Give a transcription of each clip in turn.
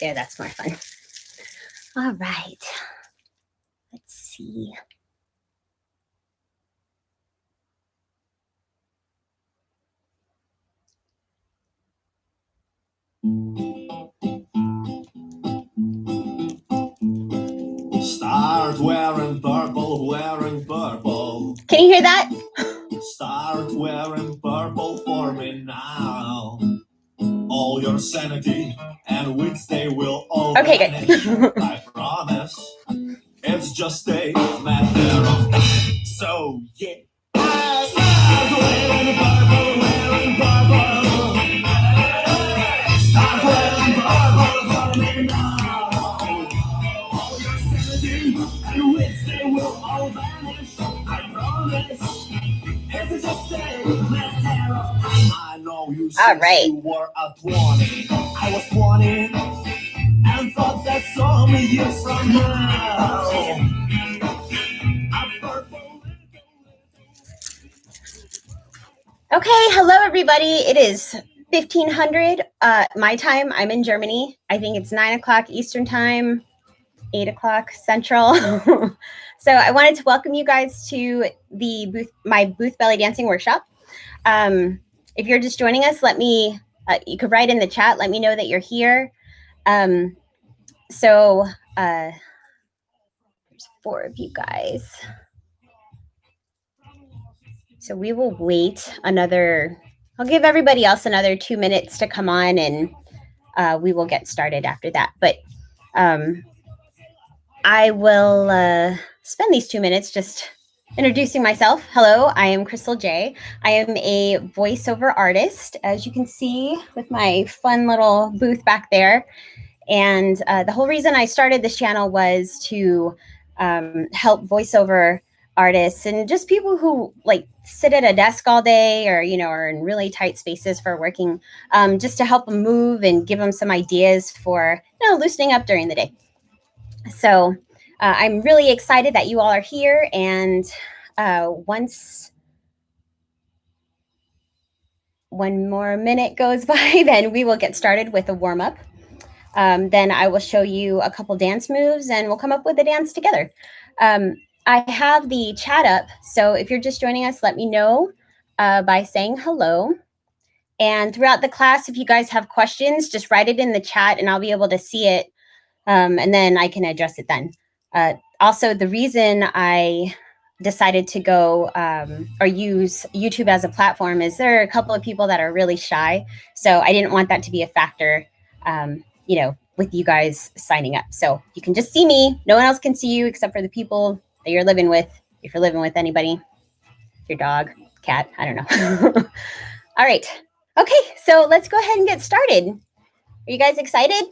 there. That's more fun. All right. Let's see. Start wearing purple, wearing purple. Can you hear that? Start wearing purple for me now. All your sanity and wits, they will all vanish. I promise. It's just a matter of time. So yeah. Start wearing purple, wearing purple. Start wearing purple for me now. All your sanity and wits, they will all vanish. I promise. It's just a matter of time. I know you since you were at 20. I was 20 and thought that's only years from now. Okay, hello everybody. It is 1500 my time. I'm in Germany. I think it's 9 o'clock Eastern time, 8 o'clock Central. So I wanted to welcome you guys to the my booth belly dancing workshop. If you're just joining us, let me, you could write in the chat, let me know that you're here. There's 4 of you guys. So we will wait another, I'll give everybody else another 2 minutes to come on, and we will get started after that. But I will spend these 2 minutes just introducing myself. Hello, I am Crystal J. I am a voiceover artist, as you can see with my fun little booth back there. And the whole reason I started this channel was to help voiceover artists and just people who like sit at a desk all day, or are in really tight spaces for working, just to help them move and give them some ideas for loosening up during the day. So I'm really excited that you all are here, and once one more minute goes by, then we will get started with a warm-up. Then I will show you a couple dance moves and we'll come up with a dance together. I have the chat up, so if you're just joining us, let me know by saying hello. And throughout the class, if you guys have questions, just write it in the chat and I'll be able to see it, and then I can address it then. Also, the reason I decided to go or use YouTube as a platform is there are a couple of people that are really shy, so I didn't want that to be a factor, with you guys signing up. So you can just see me. No one else can see you except for the people that you're living with. If you're living with anybody, your dog, cat, I don't know. All right. Okay, so let's go ahead and get started. Are you guys excited?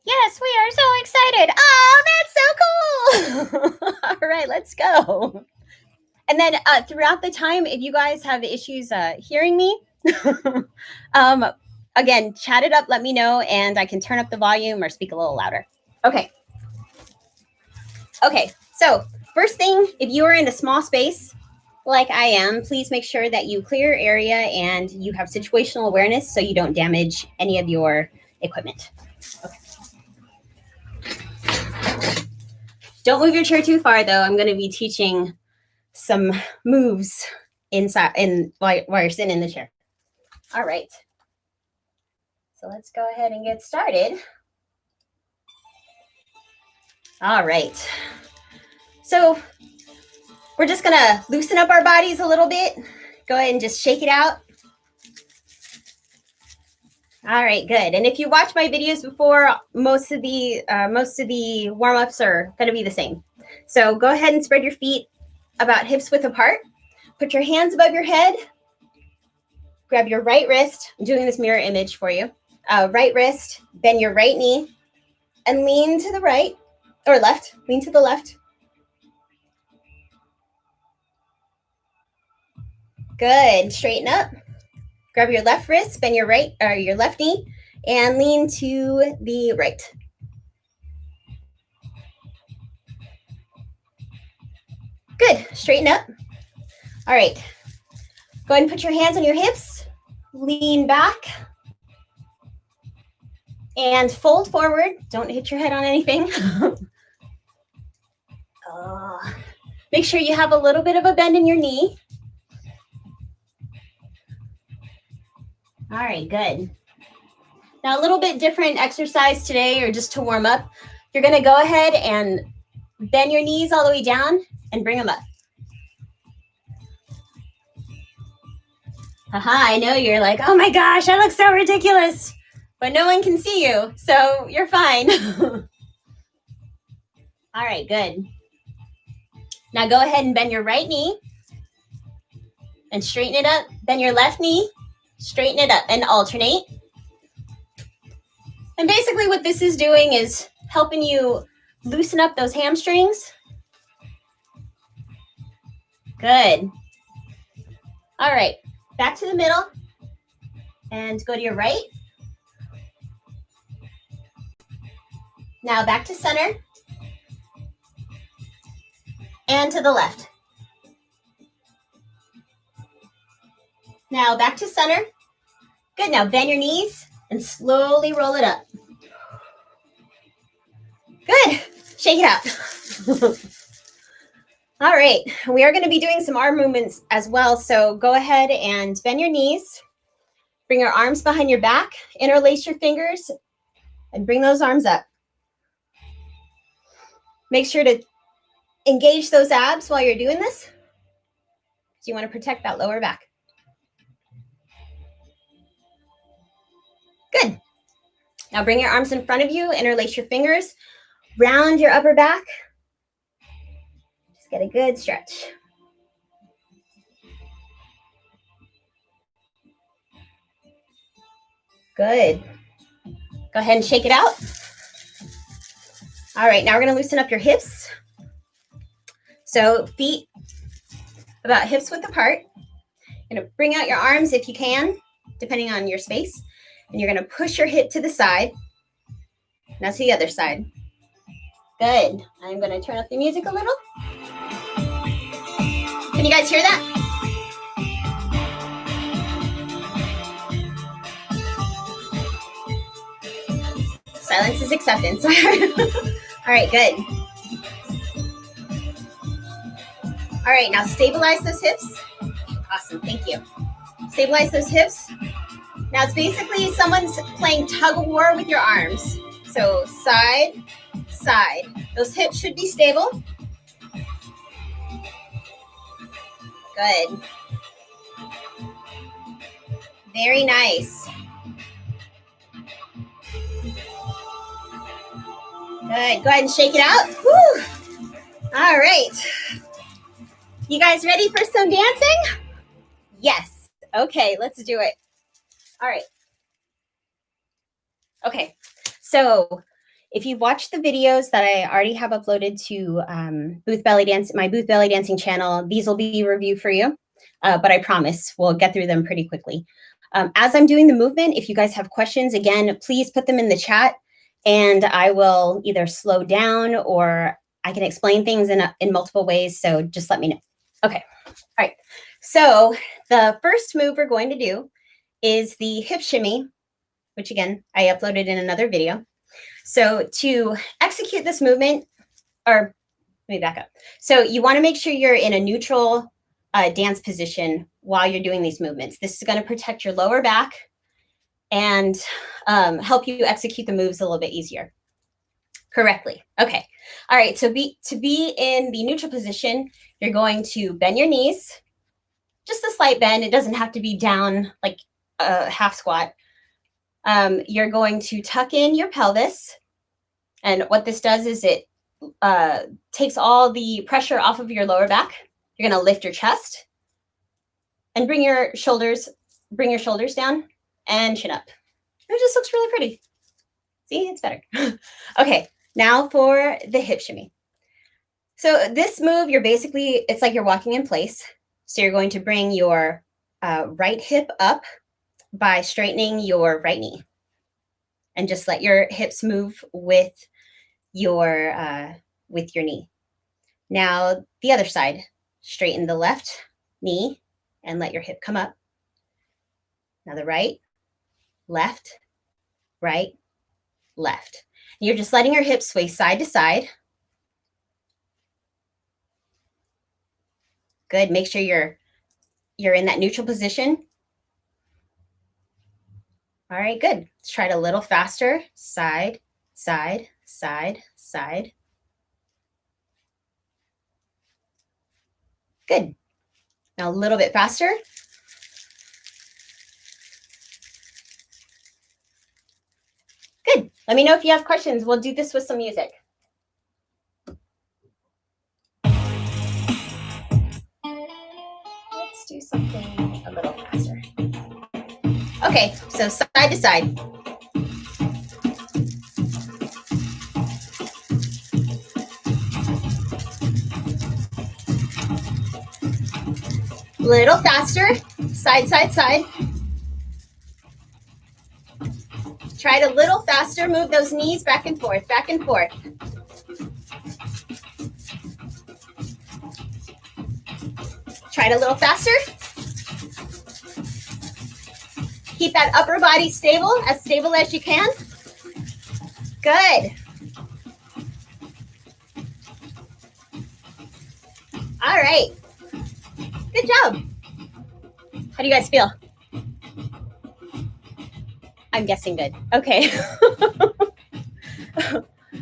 Yes, we are so excited. Oh, that's so cool. All right, let's go. And then throughout the time, if you guys have issues hearing me, again, chat it up, let me know, and I can turn up the volume or speak a little louder. Okay. Okay, so first thing, if you are in a small space like I am, please make sure that you clear your area and you have situational awareness so you don't damage any of your equipment. Okay. Don't move your chair too far, though. I'm going to be teaching some moves while you're sitting in the chair. All right. So let's go ahead and get started. All right. So we're just going to loosen up our bodies a little bit. Go ahead and just shake it out. All right, good. And if you watch my videos before, most of the warm-ups are going to be the same. So go ahead and spread your feet about hips width apart. Put your hands above your head. Grab your right wrist. I'm doing this mirror image for you. Right wrist, bend your right knee, and lean to the right, or left. Lean to the left. Good. Straighten up. Grab your left wrist, bend your right or your left knee, and lean to the right. Good. Straighten up. All right. Go ahead and put your hands on your hips. Lean back. And fold forward. Don't hit your head on anything. Oh. Make sure you have a little bit of a bend in your knee. All right, good. Now a little bit different exercise today, or just to warm up. You're gonna go ahead and bend your knees all the way down and bring them up. Haha, I know you're like, oh my gosh, I look so ridiculous, but no one can see you, so you're fine. All right, good. Now go ahead and bend your right knee and straighten it up. Bend your left knee, straighten it up, and alternate. And basically what this is doing is helping you loosen up those hamstrings. Good. All right, back to the middle and go to your right. Now back to center and to the left. Now back to center. Good, now bend your knees and slowly roll it up. Good, shake it out. All right, we are gonna be doing some arm movements as well, so go ahead and bend your knees, bring your arms behind your back, interlace your fingers, and bring those arms up. Make sure to engage those abs while you're doing this, because you wanna protect that lower back. Good. Now bring your arms in front of you, interlace your fingers, round your upper back. Just get a good stretch. Good. Go ahead and shake it out. All right, now we're gonna loosen up your hips. So feet about hips width apart. You're gonna bring out your arms if you can, depending on your space. And you're gonna push your hip to the side. Now to the other side. Good. I'm gonna turn up the music a little. Can you guys hear that? Silence is acceptance. All right, good. All right, now stabilize those hips. Awesome, thank you. Stabilize those hips. Now it's basically someone's playing tug of war with your arms. So side, side. Those hips should be stable. Good. Very nice. Good. Go ahead and shake it out. Woo. All right. You guys ready for some dancing? Yes. Okay, let's do it. All right. Okay. So if you've watched the videos that I already have uploaded to my Booth Belly Dancing channel, these will be review for you, but I promise we'll get through them pretty quickly. As I'm doing the movement, if you guys have questions, again, please put them in the chat and I will either slow down or I can explain things in multiple ways, so just let me know. Okay, all right. So the first move we're going to do is the hip shimmy, which again, I uploaded in another video. So to execute this movement, or let me back up. So you want to make sure you're in a neutral dance position while you're doing these movements. This is going to protect your lower back and help you execute the moves a little bit easier correctly. Okay. All right. So to be in the neutral position, you're going to bend your knees, just a slight bend. It doesn't have to be down like a half squat. You're going to tuck in your pelvis. And what this does is it takes all the pressure off of your lower back. You're going to lift your chest and bring your shoulders down and chin up. It just looks really pretty. See, it's better. Okay, now for the hip shimmy. So this move, it's like you're walking in place. So you're going to bring your right hip up by straightening your right knee. And just let your hips move with your knee. Now the other side, straighten the left knee and let your hip come up. Now the right, left, right, left. You're just letting your hips sway side to side. Good. Make sure you're in that neutral position. All right, good. Let's try it a little faster. Side, side, side, side. Good. Now a little bit faster. Good. Let me know if you have questions. We'll do this with some music. Let's do something a little faster. Okay, so side to side. Little faster, side, side, side. Try it a little faster. Move those knees back and forth, back and forth. Try it a little faster. Keep that upper body stable as you can. Good. All right. Good job. How do you guys feel? I'm guessing good. Okay.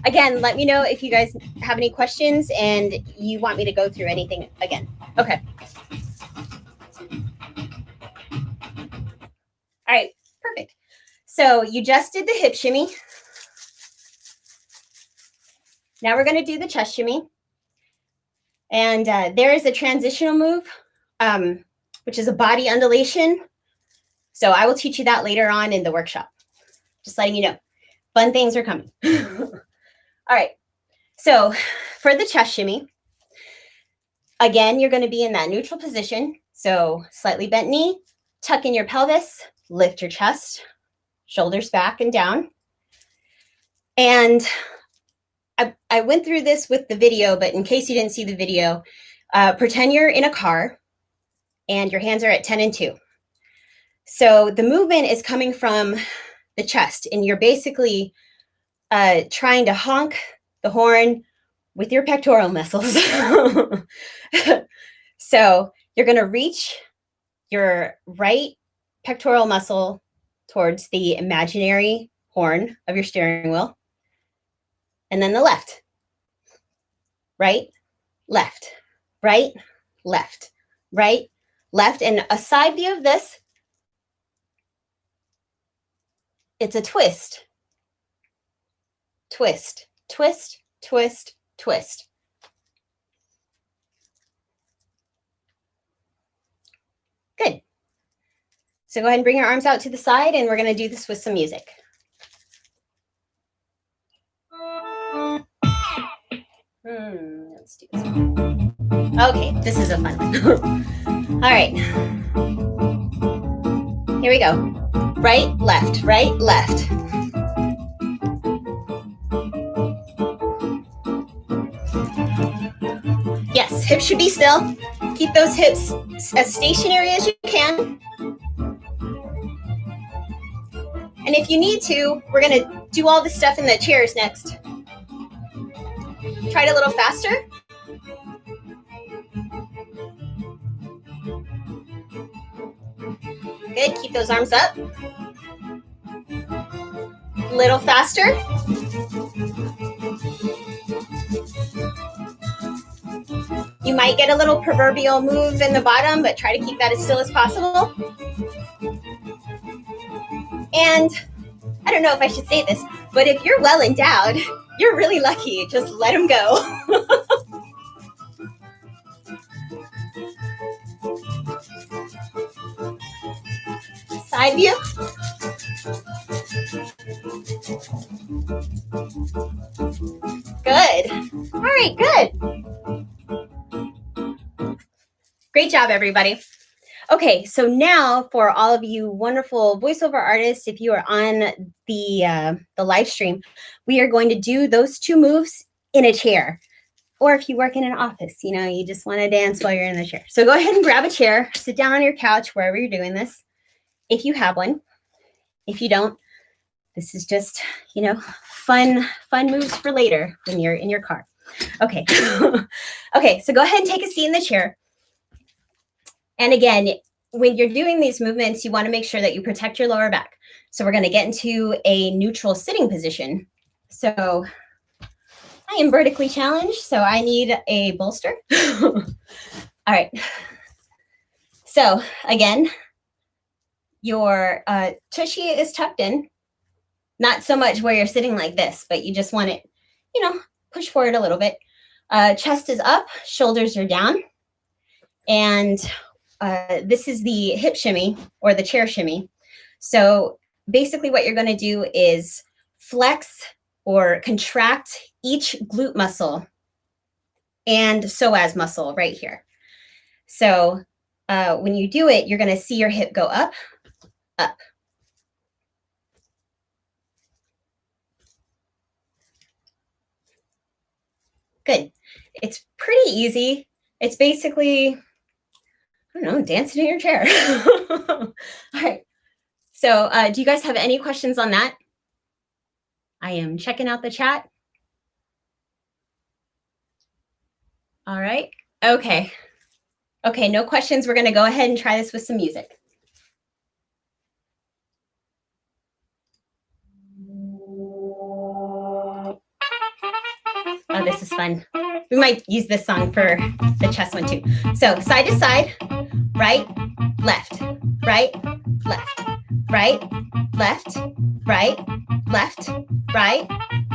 Again, let me know if you guys have any questions and you want me to go through anything again. Okay. All right, perfect. So you just did the hip shimmy. Now we're going to do the chest shimmy. And there is a transitional move, which is a body undulation. So I will teach you that later on in the workshop. Just letting you know. Fun things are coming. All right. So for the chest shimmy, again, you're going to be in that neutral position. So slightly bent knee, tuck in your pelvis, lift your chest, shoulders back and down. And I went through this with the video, but in case you didn't see the video, pretend you're in a car and your hands are at 10 and 2. So the movement is coming from the chest, and you're basically trying to honk the horn with your pectoral muscles. So you're going to reach your right pectoral muscle towards the imaginary horn of your steering wheel, and then the left. Right, left, right, left, right, left. And a side view of this, it's a twist, twist, twist, twist, twist. Good. So go ahead and bring your arms out to the side, and we're going to do this with some music. Let's do this one. Okay, this is a fun one. All right. Here we go. Right, left, right, left. Yes, hips should be still. Keep those hips as stationary as you can. And if you need to, we're going to do all the stuff in the chairs next. Try it a little faster. Good, keep those arms up. A little faster. You might get a little proverbial move in the bottom, but try to keep that as still as possible. And I don't know if I should say this, but if you're well endowed, you're really lucky. Just let them go. Side view. Good. All right, good. Great job, everybody. Okay, so now for all of you wonderful voiceover artists, if you are on the live stream, we are going to do those two moves in a chair. Or if you work in an office, you know, you just want to dance while you're in the chair. So go ahead and grab a chair, sit down on your couch, wherever you're doing this, if you have one. If you don't, This is just, you know, fun moves for later when you're in your car. Okay. Okay, so go ahead and take a seat in the chair. And again, when you're doing these movements, you want to make sure that you protect your lower back. So we're going to get into a neutral sitting position. So I am vertically challenged, so I need a bolster. All right. So again, your tushy is tucked in. Not so much where you're sitting like this, but you just want it, you know, push forward a little bit. Chest is up, shoulders are down. And this is the hip shimmy or the chair shimmy. So basically what you're going to do is flex or contract each glute muscle and psoas muscle right here. So when you do it, you're going to see your hip go up, up. Good. It's pretty easy. It's basically, I don't know, dancing in your chair. All right. So do you guys have any questions on that? I am checking out the chat. All right. Okay. Okay, no questions. We're going to go ahead and try this with some music. Oh, this is fun. We might use this song for the chest one too. So side to side, right, left, right, left, right, left, right, left, right,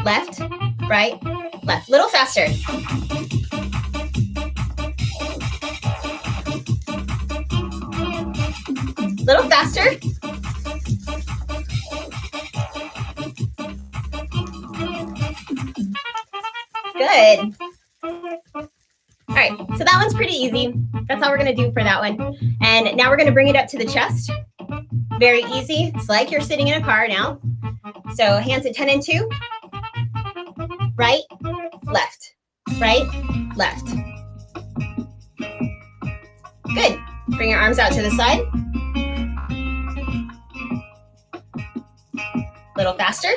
left, right, left. Little faster. Little faster. Good. All right, so that one's pretty easy. That's all we're gonna do for that one. And now we're gonna bring it up to the chest. Very easy. It's like you're sitting in a car now. So hands at 10 and 2. Right, left, right, left. Good. Bring your arms out to the side. Little faster.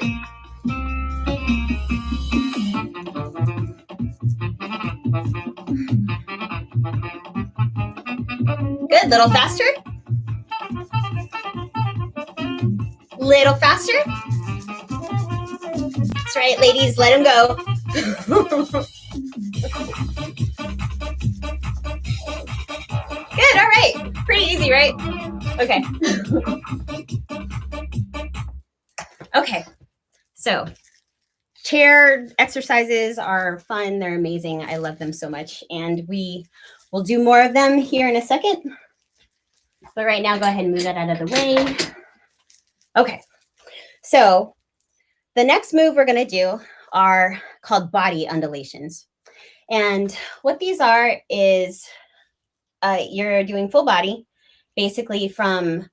Good, little faster. Little faster. That's right, ladies, let him go. Good, all right. Pretty easy, right? Okay. Okay, so chair exercises are fun. They're amazing. I love them so much. And we will do more of them here in a second. But right now, go ahead and move that out of the way. Okay, so the next move we're going to do are called body undulations. And what these are is you're doing full body, basically from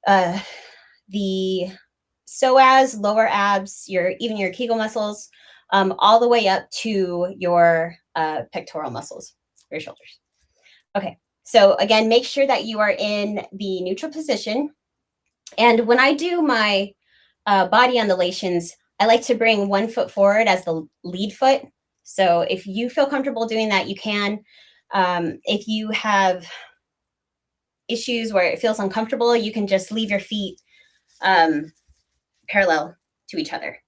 the psoas, lower abs, even your Kegel muscles, all the way up to your pectoral muscles, your shoulders. Okay, so again, make sure that you are in the neutral position. And when I do my body undulations, I like to bring one foot forward as the lead foot. So if you feel comfortable doing that, you can. If you have issues where it feels uncomfortable, you can just leave your feet parallel to each other.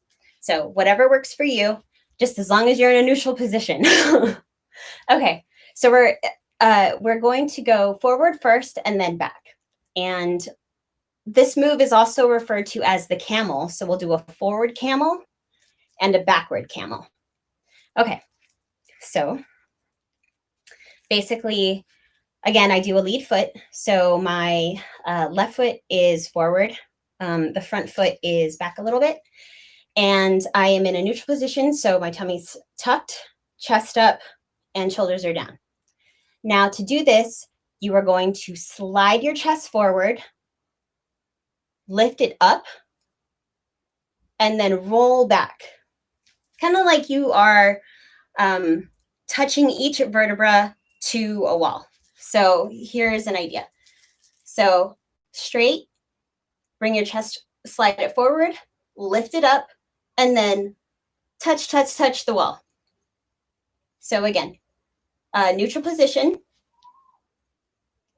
So whatever works for you, just as long as you're in a neutral position. Okay, so we're going to go forward first and then back. And this move is also referred to as the camel. So we'll do a forward camel and a backward camel. Okay, so basically, again, I do a lead foot. So my left foot is forward. The front foot is back a little bit. And I am in a neutral position. So my tummy's tucked, chest up, and shoulders are down. Now to do this, you are going to slide your chest forward, lift it up, and then roll back. Kind of like you are touching each vertebra to a wall. So here's an idea. So straight, bring your chest, slide it forward, lift it up, and then touch, touch, touch the wall. So again, neutral position,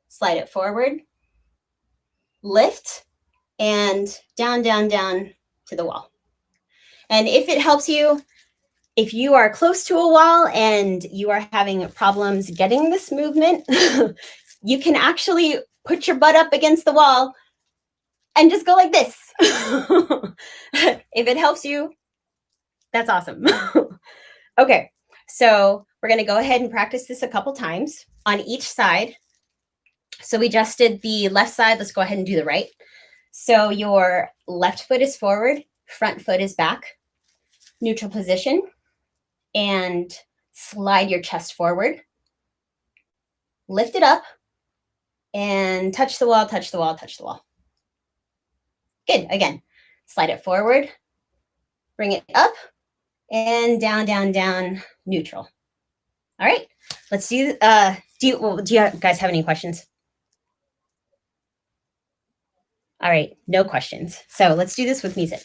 slide it forward, lift, and down, down, down to the wall. And if it helps you, if you are close to a wall and you are having problems getting this movement, you can actually put your butt up against the wall and just go like this. If it helps you, that's awesome. Okay, so we're going to go ahead and practice this a couple times on each side. So we just did the left side. Let's go ahead and do the right. So your left foot is forward, front foot is back, neutral position, and slide your chest forward. Lift it up and touch the wall, touch the wall, touch the wall. Good. Again, slide it forward, bring it up, and down, down, down, neutral. All right, let's do, do you guys have any questions? All right, no questions. So let's do this with music.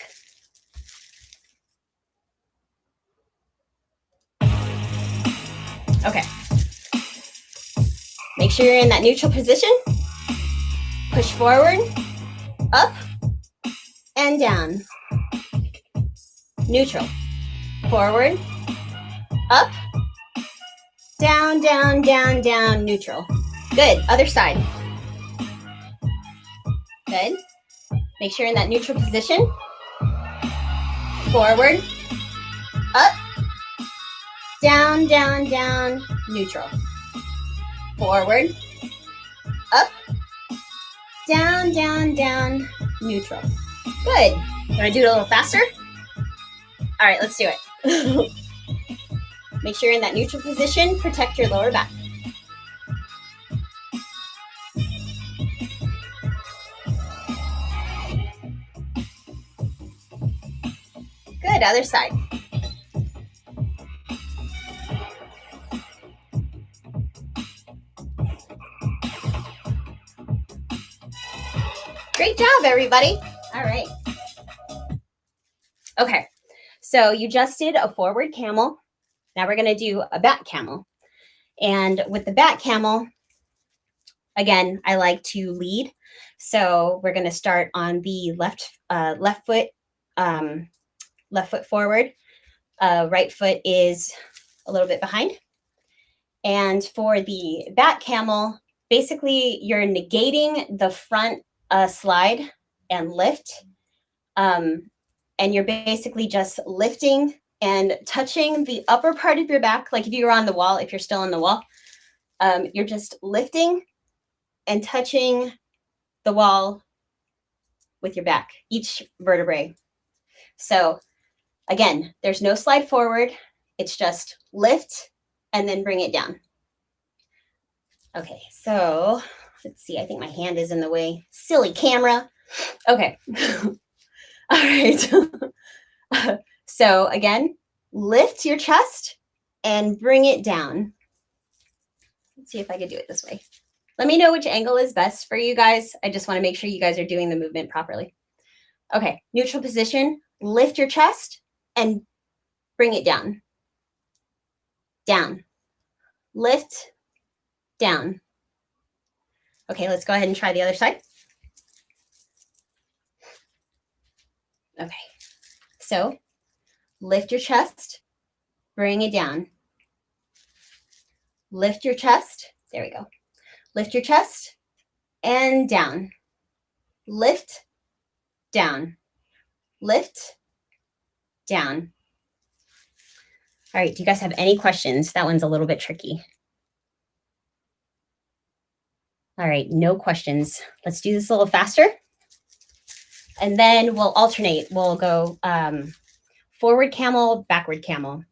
Okay. Make sure you're in that neutral position. Push forward, up, and down. Neutral. Forward, up, down, down, down, down, neutral. Good. Other side. Good. Make sure you're in that neutral position. Forward, up, down, down, down, neutral. Forward, up, down, down, down, neutral. Good. You want to do it a little faster? All right, let's do it. Make sure you're in that neutral position. Protect your lower back. Good. Other side. Great job, everybody. All right. Okay. So you just did a forward camel. Now we're going to do a back camel. And with the back camel, again, I like to lead. So we're going to start on the left foot forward. Right foot is a little bit behind. And for the back camel, basically you're negating the front slide and lift. And you're basically just lifting and touching the upper part of your back. Like if you were on the wall, if you're still on the wall, you're just lifting and touching the wall with your back, each vertebrae. So again, there's no slide forward. It's just lift and then bring it down. Okay, so let's see. I think my hand is in the way. Silly camera. Okay. All right. So again, lift your chest and bring it down. Let's see if I can do it this way. Let me know which angle is best for you guys. I just want to make sure you guys are doing the movement properly. Okay, neutral position. Lift your chest and bring it down. Down. Lift, down. Okay, let's go ahead and try the other side. Okay, so lift your chest, bring it down. Lift your chest. There we go. Lift your chest and down. Lift, down. Lift, down. All right, do you guys have any questions? That one's a little bit tricky. All right, no questions. Let's do this a little faster. And then we'll alternate. We'll go forward camel, backward camel.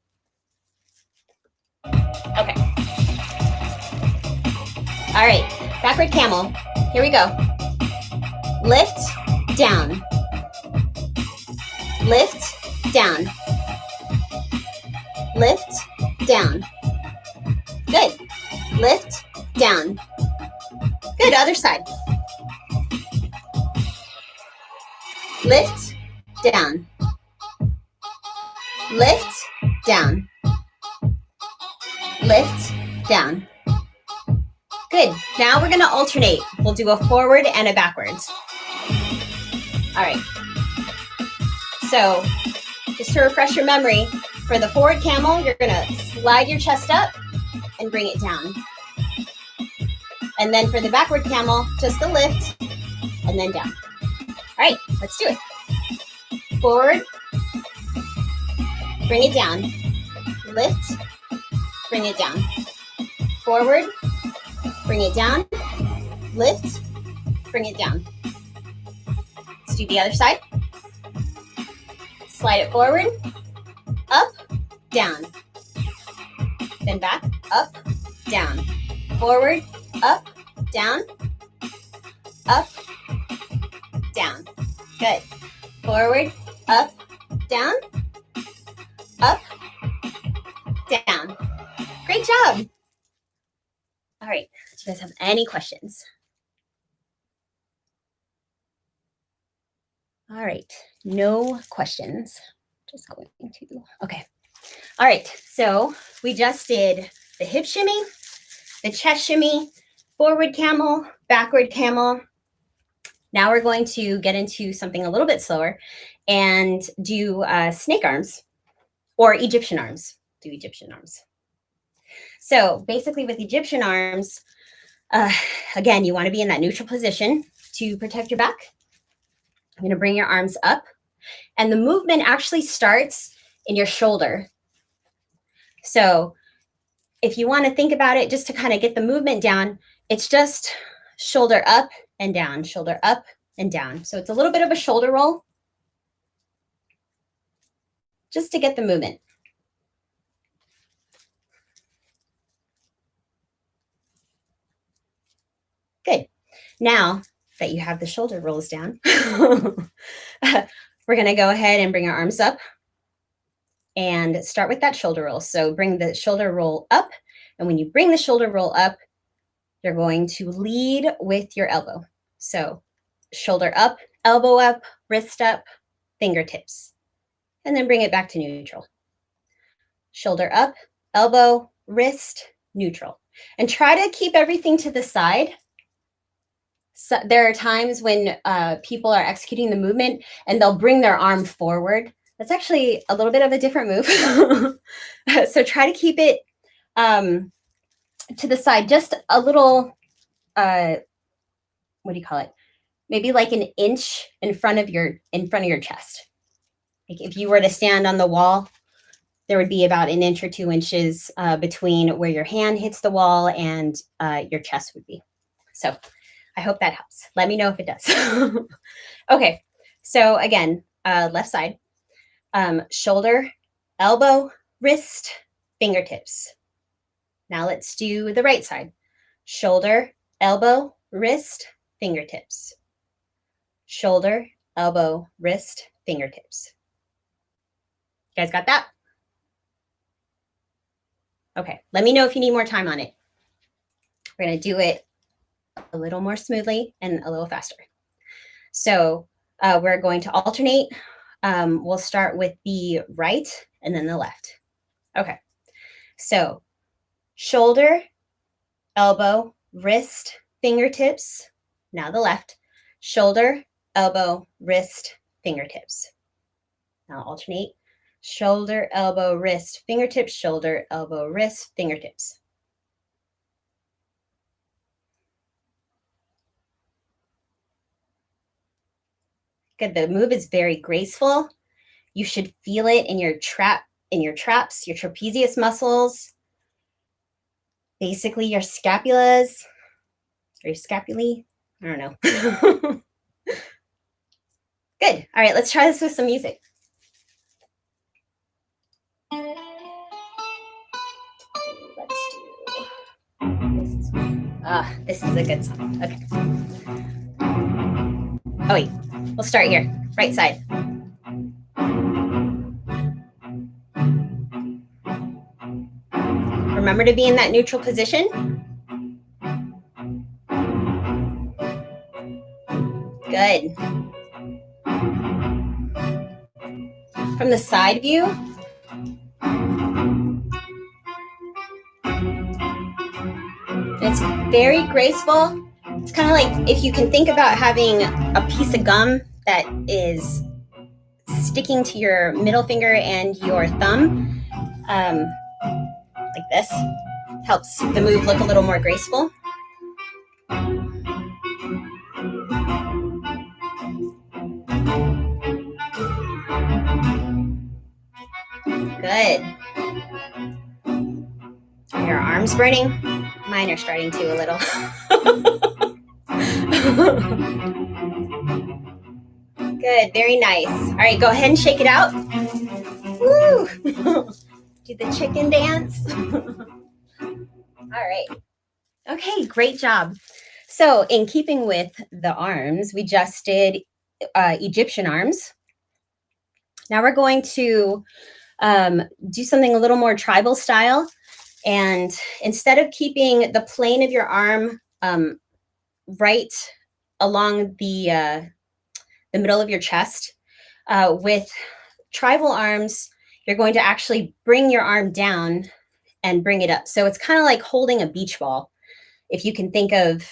Okay. All right, backward camel. Here we go. Lift, down. Lift, down. Lift, down. Good. Lift, down. Good, other side. Lift, down. Lift, down. Lift, down. Good. Now we're going to alternate. We'll do a forward and a backwards. All right. So just to refresh your memory, for the forward camel, you're going to slide your chest up and bring it down. And then for the backward camel, just a lift and then down. All right, let's do it. Forward, bring it down. Lift, bring it down. Forward, bring it down. Lift, bring it down. Let's do the other side. Slide it forward, up, down. Then back, up, down. Forward, up, down, up, down. Good. Forward, up, down, up, down. Great job. All right. Do you guys have any questions? All right. No questions. Just going to, okay. All right. So we just did the hip shimmy, the chest shimmy, forward camel, backward camel. Now we're going to get into something a little bit slower and do snake arms or Egyptian arms. Do Egyptian arms. So basically with Egyptian arms, again, you want to be in that neutral position to protect your back. I'm going to bring your arms up, and the movement actually starts in your shoulder. So if you want to think about it, just to kind of get the movement down, it's just shoulder up and down, shoulder up and down. So it's a little bit of a shoulder roll just to get the movement. Good. Now that you have the shoulder rolls down, we're going to go ahead and bring our arms up and start with that shoulder roll. So bring the shoulder roll up. And when you bring the shoulder roll up, you're going to lead with your elbow. So shoulder up, elbow up, wrist up, fingertips. And then bring it back to neutral. Shoulder up, elbow, wrist, neutral. And try to keep everything to the side. So there are times when people are executing the movement and they'll bring their arm forward. That's actually a little bit of a different move. So try to keep it to the side, just a little, what do you call it? Maybe like an inch in front of your chest. Like if you were to stand on the wall, there would be about an inch or 2 inches between where your hand hits the wall and your chest would be. So I hope that helps. Let me know if it does. Okay, so again, left side, shoulder, elbow, wrist, fingertips. Now let's do the right side. Shoulder, elbow, wrist, fingertips. Shoulder, elbow, wrist, fingertips. You guys got that? Okay, let me know if you need more time on it. We're going to do it a little more smoothly and a little faster. So we're going to alternate. We'll start with the right and then the left. Okay, so shoulder, elbow, wrist, fingertips. Now the left. Shoulder, elbow, wrist, fingertips. Now alternate. Shoulder, elbow, wrist, fingertips, shoulder, elbow, wrist, fingertips. Good. The move is very graceful. You should feel it in your traps, your trapezius muscles, basically your scapulas or your scapulae. I don't know. Good. All right, let's try this with some music. Let's do this is a good song. Okay. Oh wait, we'll start here. Right side. Remember to be in that neutral position. Good. from the side view. It's very graceful. It's kind of like if you can think about having a piece of gum that is sticking to your middle finger and your thumb, like this, helps the move look a little more graceful. Good. Are your arms burning? Mine are starting to a little. Good, very nice. All right, go ahead and shake it out. Woo! Do the chicken dance. All right. Okay, great job. So in keeping with the arms, we just did Egyptian arms. Now we're going to do something a little more tribal style. And instead of keeping the plane of your arm right along the middle of your chest, with tribal arms, you're going to actually bring your arm down and bring it up. So it's kind of like holding a beach ball. If you can think of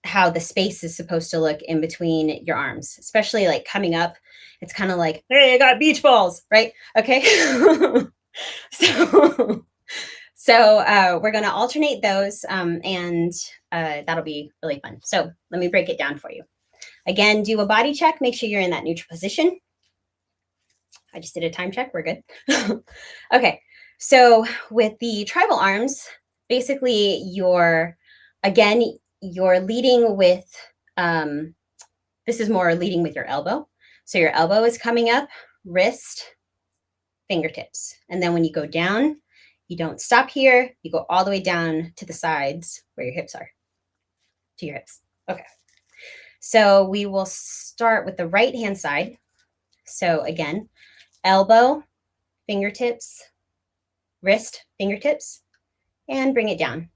how the space is supposed to look in between your arms, especially like coming up, it's kind of like, hey, I got beach balls, right? Okay. So we're going to alternate those, and that'll be really fun. So let me break it down for you. Again, do a body check. Make sure you're in that neutral position. I just did a time check. We're good. Okay. So with the tribal arms, basically you're leading with, this is more leading with your elbow. So your elbow is coming up, wrist, fingertips. And then when you go down, you don't stop here. You go all the way down to the sides where your hips are, to your hips. Okay. So we will start with the right hand side. So again, elbow, fingertips, wrist, fingertips, and bring it down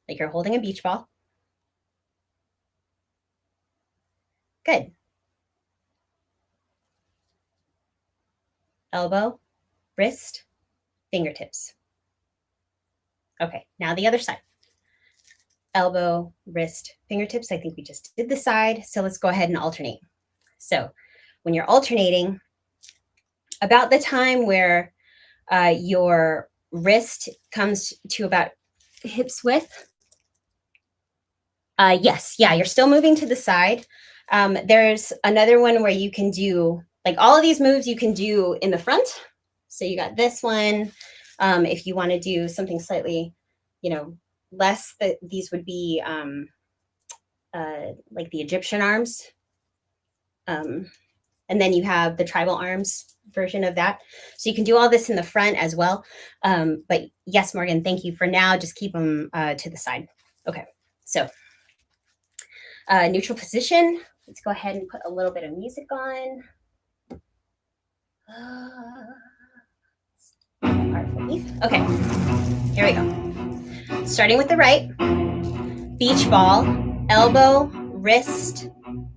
like you're holding a beach ball. Good. Elbow, wrist, fingertips. Okay, now the other side. Elbow, wrist, fingertips. I think we just did the side. So let's go ahead and alternate. So when you're alternating, about the time where your wrist comes to about hips width, yes, yeah, you're still moving to the side. There's another one where you can do, like all of these moves you can do in the front. So you got this one. If you want to do something slightly, less, these would be like the Egyptian arms. And then you have the tribal arms version of that. So you can do all this in the front as well. But yes, Morgan, thank you. For now, just keep them to the side. Okay, so neutral position. Let's go ahead and put a little bit of music on. Artful. Okay, here we go. Starting with the right, beach ball, elbow, wrist,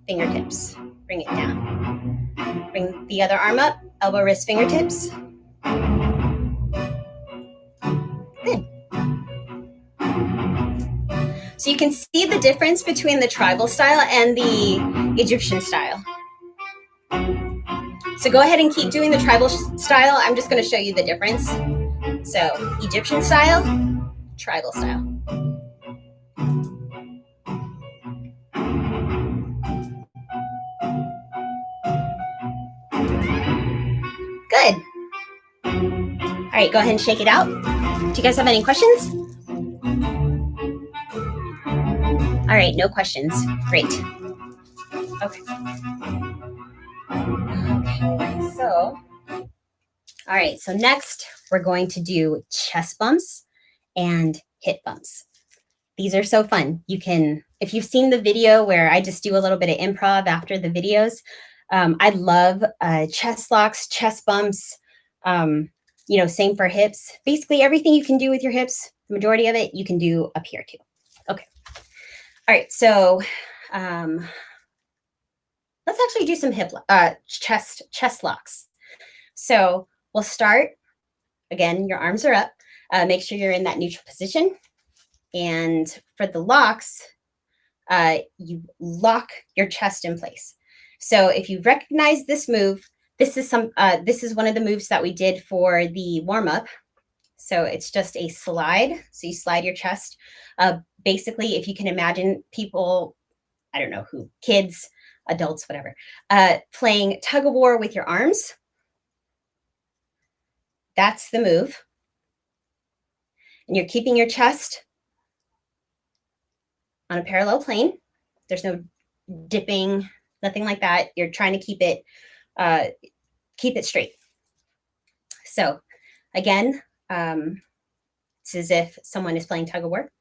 fingertips. Bring it down. Bring the other arm up, elbow, wrist, fingertips. Good. So you can see the difference between the tribal style and the Egyptian style. So go ahead and keep doing the tribal style. I'm just going to show you the difference. So Egyptian style, tribal style. Good. All right, go ahead and shake it out. Do you guys have any questions? All right, no questions. Great. Okay. So, all right, so next we're going to do chest bumps and hip bumps. These are so fun. You can, if you've seen the video where I just do a little bit of improv after the videos, I love chest locks, chest bumps, same for hips. Basically everything you can do with your hips, the majority of it you can do up here too. Okay. All right, so let's actually do some chest locks. So we'll start. Again, your arms are up. Make sure you're in that neutral position. And for the locks, you lock your chest in place. So if you recognize this move, this is one of the moves that we did for the warm-up. So it's just a slide. So you slide your chest. Basically, if you can imagine people, I don't know who, kids, adults, whatever, playing tug of war with your arms. That's the move. And you're keeping your chest on a parallel plane. There's no dipping, nothing like that. You're trying to keep it straight. So again, it's as if someone is playing tug of war.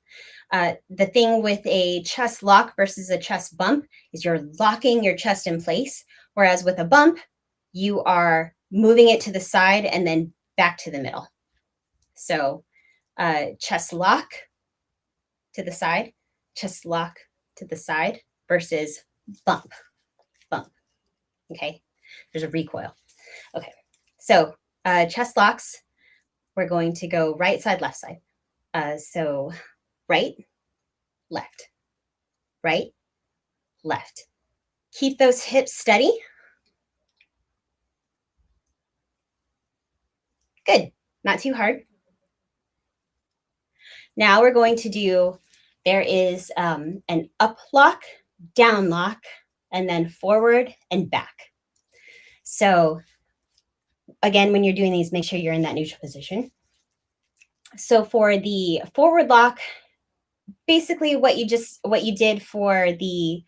The thing with a chest lock versus a chest bump is you're locking your chest in place, whereas with a bump, you are moving it to the side and then back to the middle. So chest lock to the side, chest lock to the side versus bump, bump. Okay, there's a recoil. Okay, so chest locks, we're going to go right side, left side. So right, left, right, left. Keep those hips steady. Good, not too hard. Now we're going to do, there is an up lock, down lock, and then forward and back. So again, when you're doing these, make sure you're in that neutral position. So for the forward lock, basically what you did for the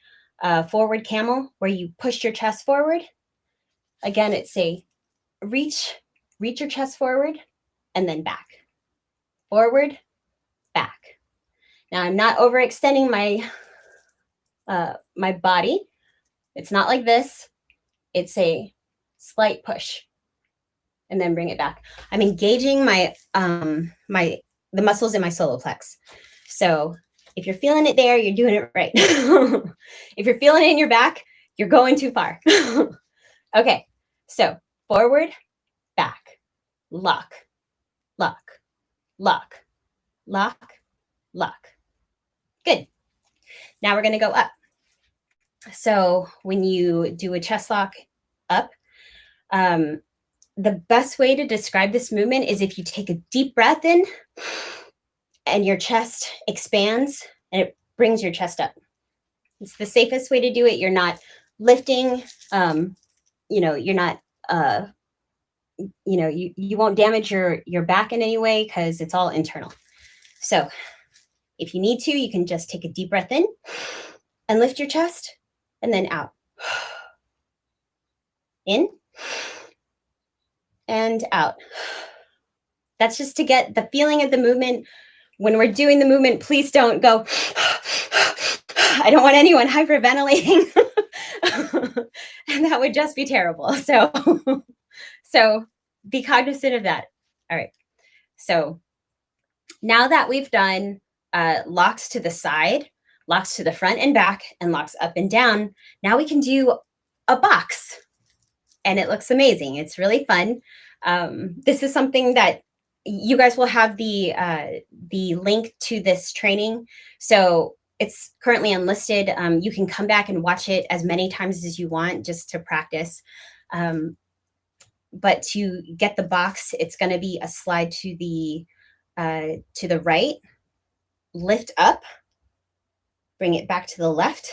forward camel, where you pushed your chest forward. Again, it's a reach your chest forward and then back. Forward, back. Now I'm not overextending my body. It's not like this. It's a slight push and then bring it back. I'm engaging the muscles in my solar plex. So if you're feeling it there, you're doing it right. If you're feeling it in your back, you're going too far. Okay, so forward, back, lock, lock, lock, lock, lock. Good. Now we're going to go up. So when you do a chest lock up, the best way to describe this movement is if you take a deep breath in and your chest expands and it brings your chest up. It's the safest way to do it. You're not lifting, you're not, you won't damage your back in any way because it's all internal. So if you need to, you can just take a deep breath in and lift your chest and then out. In and out. That's just to get the feeling of the movement. When we're doing the movement, please don't go, I don't want anyone hyperventilating. And that would just be terrible. So be cognizant of that. All right. So now that we've done locks to the side, locks to the front and back, and locks up and down, now we can do a box. And it looks amazing. It's really fun. This is something that you guys will have the link to this training. So it's currently unlisted. You can come back and watch it as many times as you want just to practice. But to get the box, it's going to be a slide to the right, lift up, bring it back to the left,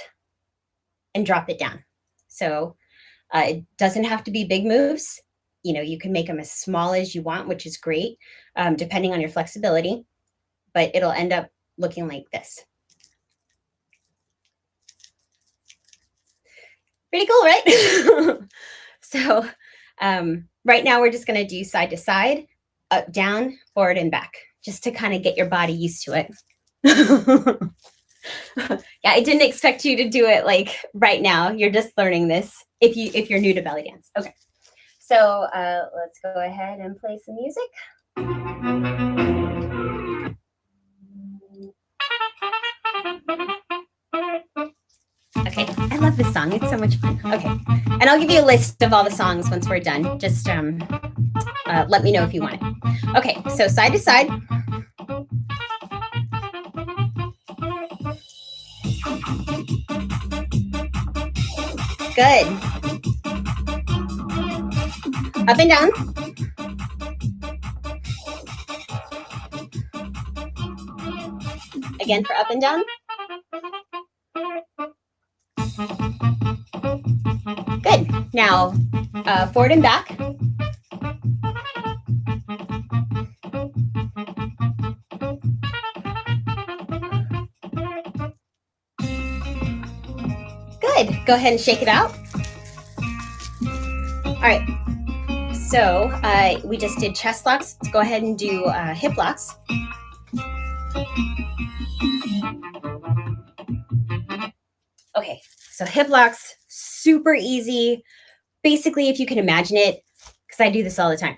and drop it down. So it doesn't have to be big moves. You can make them as small as you want, which is great, depending on your flexibility, but it'll end up looking like this. Pretty cool, right? So right now we're just going to do side to side, up, down, forward, and back, just to kind of get your body used to it. Yeah, I didn't expect you to do it like right now. You're just learning this if you're new to belly dance. Okay, so let's go ahead and play some music. Okay, I love this song. It's so much fun. Okay, and I'll give you a list of all the songs once we're done. Just let me know if you want it. Okay, so side to side. Good. Up and down. Again for up and down. Good. Now, forward and back. Good. Go ahead and shake it out. All right. So we just did chest locks. Let's go ahead and do hip locks. Okay, so hip locks, super easy. Basically, if you can imagine it, because I do this all the time.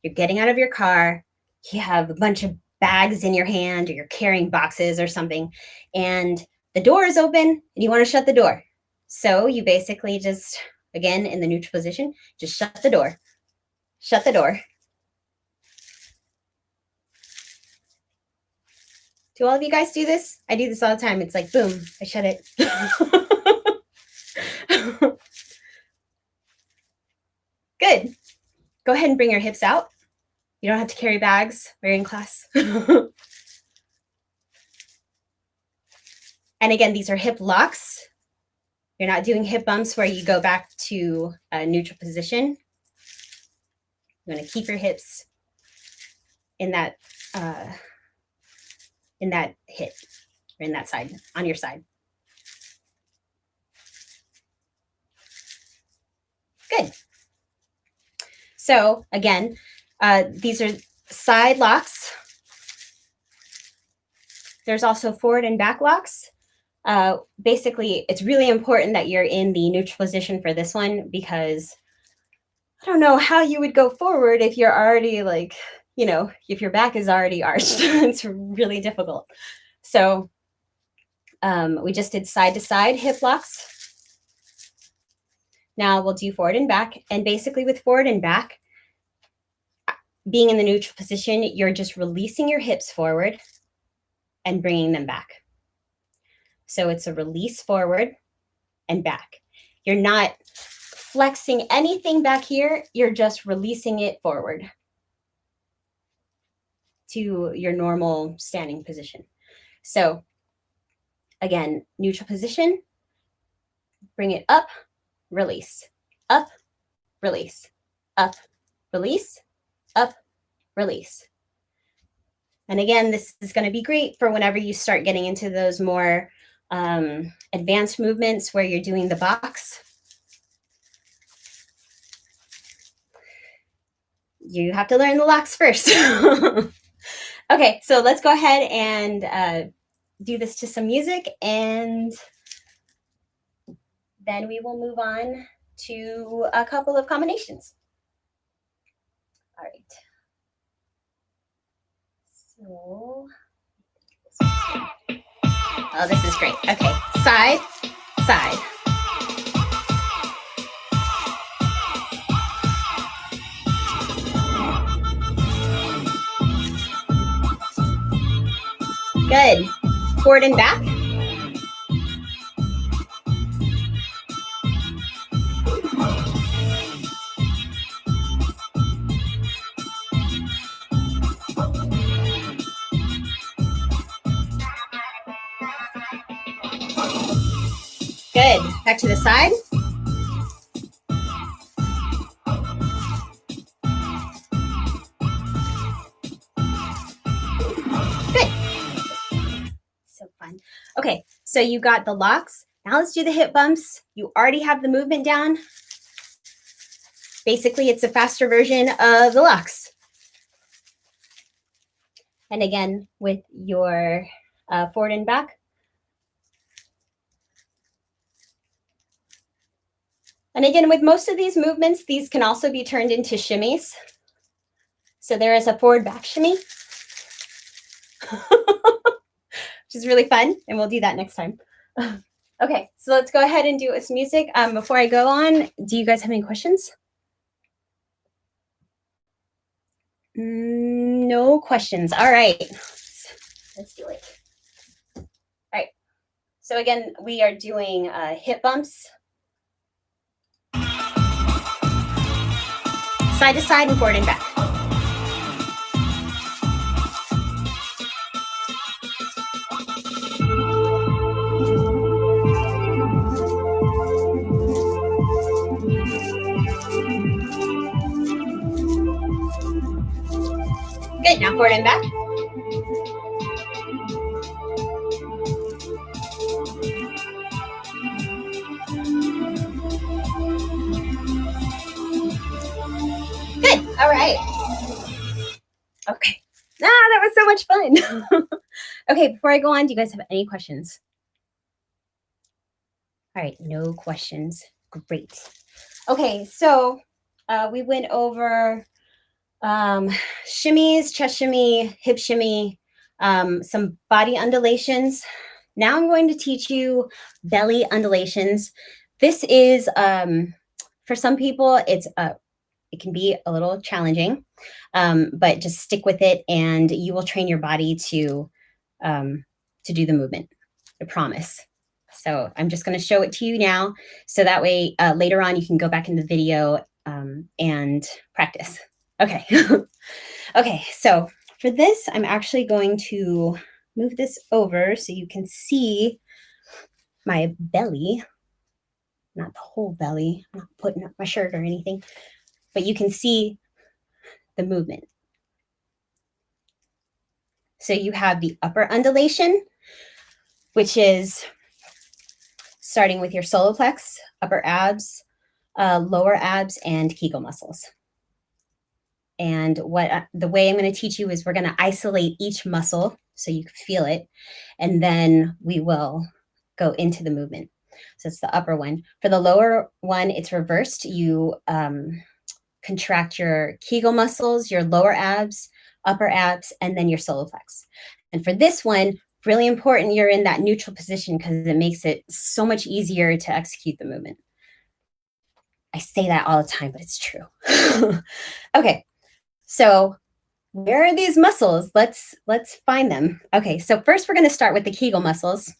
You're getting out of your car, you have a bunch of bags in your hand, or you're carrying boxes or something, and the door is open and you want to shut the door. So you basically just, again, in the neutral position, just shut the door. Shut the door. Do all of you guys do this? I do this all the time. It's like, boom, I shut it. Good. Go ahead and bring your hips out. You don't have to carry bags. We're in class. And again, these are hip locks. You're not doing hip bumps where you go back to a neutral position. You're going to keep your hips in that hip, or in that side, on your side. Good. So again, these are side locks. There's also forward and back locks. Basically, it's really important that you're in the neutral position for this one, because I don't know how you would go forward if you're already like, you know, if your back is already arched. It's really difficult. So we just did side to side hip locks. Now we'll do forward and back. And basically with forward and back, being in the neutral position, you're just releasing your hips forward and bringing them back. So it's a release forward and back. You're not flexing anything back here. You're just releasing it forward to your normal standing position. So again, neutral position, bring it up, release, up, release, up, release, up, release. And again, this is going to be great for whenever you start getting into those more advanced movements where you're doing the box. You have to learn the locks first. Okay, so let's go ahead and do this to some music, and then we will move on to a couple of combinations. All right. So, oh, this is great. Okay, side, side. Good. Forward and back. Good. Back to the side. Good. So fun. Okay, so you got the locks. Now let's do the hip bumps. You already have the movement down. Basically, it's a faster version of the locks. And again, with your forward and back. And again, with most of these movements, these can also be turned into shimmies. So there is a forward back shimmy, which is really fun. And we'll do that next time. Okay, so let's go ahead and do it with music. Before I go on, do you guys have any questions? No questions. All right, let's do it. All right. So again, we are doing hip bumps, side to side and forward and back. Good, now forward and back. Good, all right. Okay. That was so much fun. Okay, before I go on, do you guys have any questions? All right, no questions. Great. Okay, so we went over shimmies, chest shimmy, hip shimmy, some body undulations. Now I'm going to teach you belly undulations. This is, for some people, it can be a little challenging, but just stick with it and you will train your body to do the movement, I promise. So I'm just going to show it to you now. So that way later on you can go back in the video and practice. Okay. Okay, so for this, I'm actually going to move this over so you can see my belly, not the whole belly. I'm not putting up my shirt or anything, but you can see the movement. So you have the upper undulation, which is starting with your solar plex, upper abs, lower abs, and Kegel muscles. And the way I'm going to teach you is we're going to isolate each muscle so you can feel it, and then we will go into the movement. So it's the upper one. For the lower one, it's reversed. You contract your Kegel muscles, your lower abs, upper abs, and then your solar plex. And for this one, really important you're in that neutral position because it makes it so much easier to execute the movement. I say that all the time, but it's true. Okay. So where are these muscles? Let's find them. Okay, so first we're going to start with the Kegel muscles.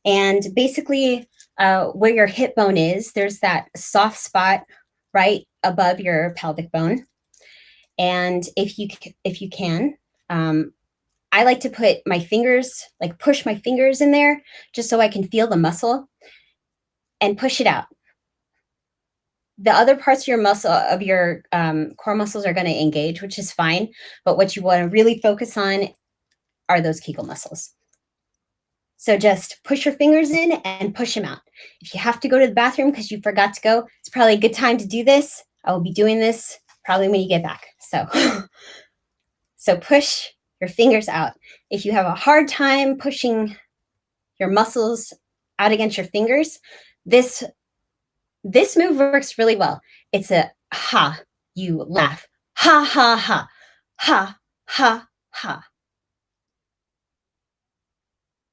And basically where your hip bone is, there's that soft spot right above your pelvic bone. And if you can, I like to put my fingers, like push my fingers in there just so I can feel the muscle and push it out. The other parts of your muscle, of your core muscles are going to engage, which is fine. But what you want to really focus on are those Kegel muscles. So just push your fingers in and push them out. If you have to go to the bathroom because you forgot to go, it's probably a good time to do this. I will be doing this probably when you get back. So push your fingers out. If you have a hard time pushing your muscles out against your fingers, this move works really well. It's a ha, you laugh. Ha, ha, ha, ha, ha, ha.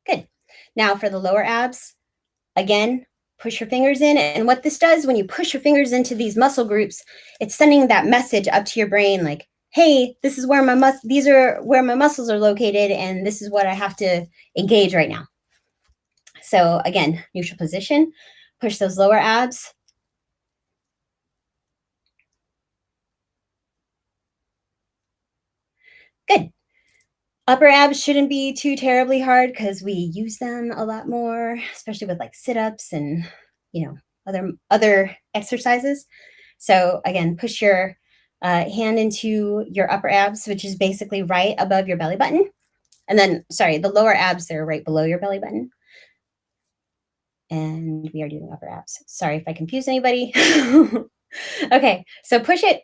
Good. Now for the lower abs, again, push your fingers in. And what this does when you push your fingers into these muscle groups, it's sending that message up to your brain like, hey, this is where these are where my muscles are located, and this is what I have to engage right now. So again, neutral position, push those lower abs. Good. Upper abs shouldn't be too terribly hard because we use them a lot more, especially with like sit-ups and, you know, other exercises. So again, push your hand into your upper abs, which is basically right above your belly button. And then, sorry, the lower abs, they're right below your belly button. And we are doing upper abs. Sorry if I confuse anybody. Okay, so push it.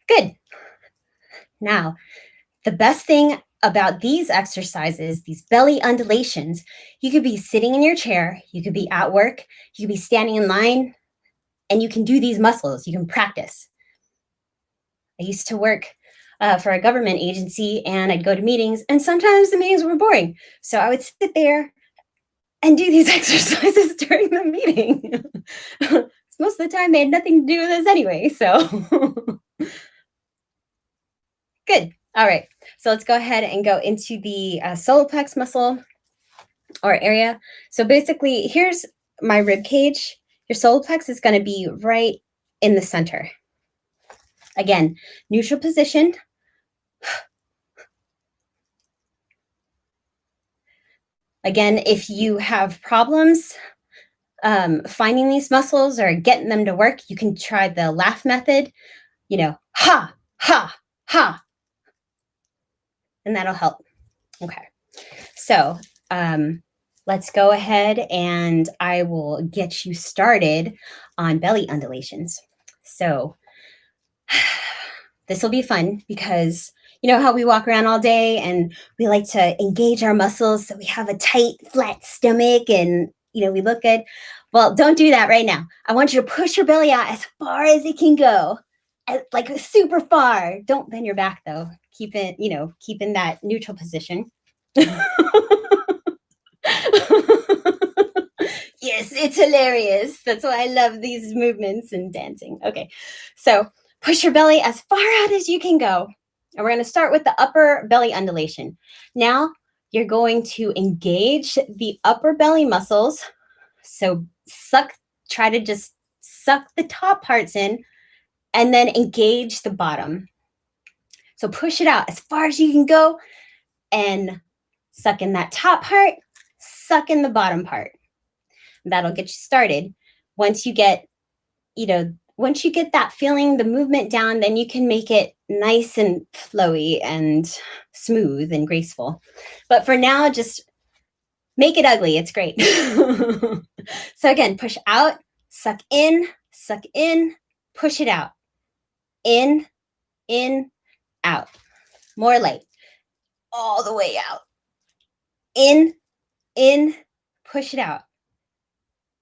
Good. Now, the best thing about these exercises, these belly undulations, you could be sitting in your chair, you could be at work, you could be standing in line, and you can do these muscles. You can practice. I used to work for a government agency, and I'd go to meetings, and sometimes the meetings were boring. So I would sit there and do these exercises during the meeting. Most of the time, they had nothing to do with us anyway. So good. All right. So let's go ahead and go into the solar plex muscle or area. So basically, here's my rib cage. Your solar plex is going to be right in the center. Again, neutral position. Again, if you have problems finding these muscles or getting them to work, you can try the laugh method, ha, ha, ha, and that'll help. Okay, so let's go ahead and I will get you started on belly undulations. So this will be fun because you know how we walk around all day and we like to engage our muscles so we have a tight, flat stomach and, we look good. Well, don't do that right now. I want you to push your belly out as far as it can go, like super far. Don't bend your back though. Keep it, keep in that neutral position. Yes, it's hilarious. That's why I love these movements and dancing. Okay, so push your belly as far out as you can go. And we're going to start with the upper belly undulation. Now you're going to engage the upper belly muscles. So try to just suck the top parts in and then engage the bottom. So push it out as far as you can go and suck in that top part, suck in the bottom part. That'll get you started. Once you get that feeling, the movement down, then you can make it nice and flowy and smooth and graceful. But for now, just make it ugly. It's great. So again, push out, suck in, push it out. In, out. More light. All the way out. In, push it out.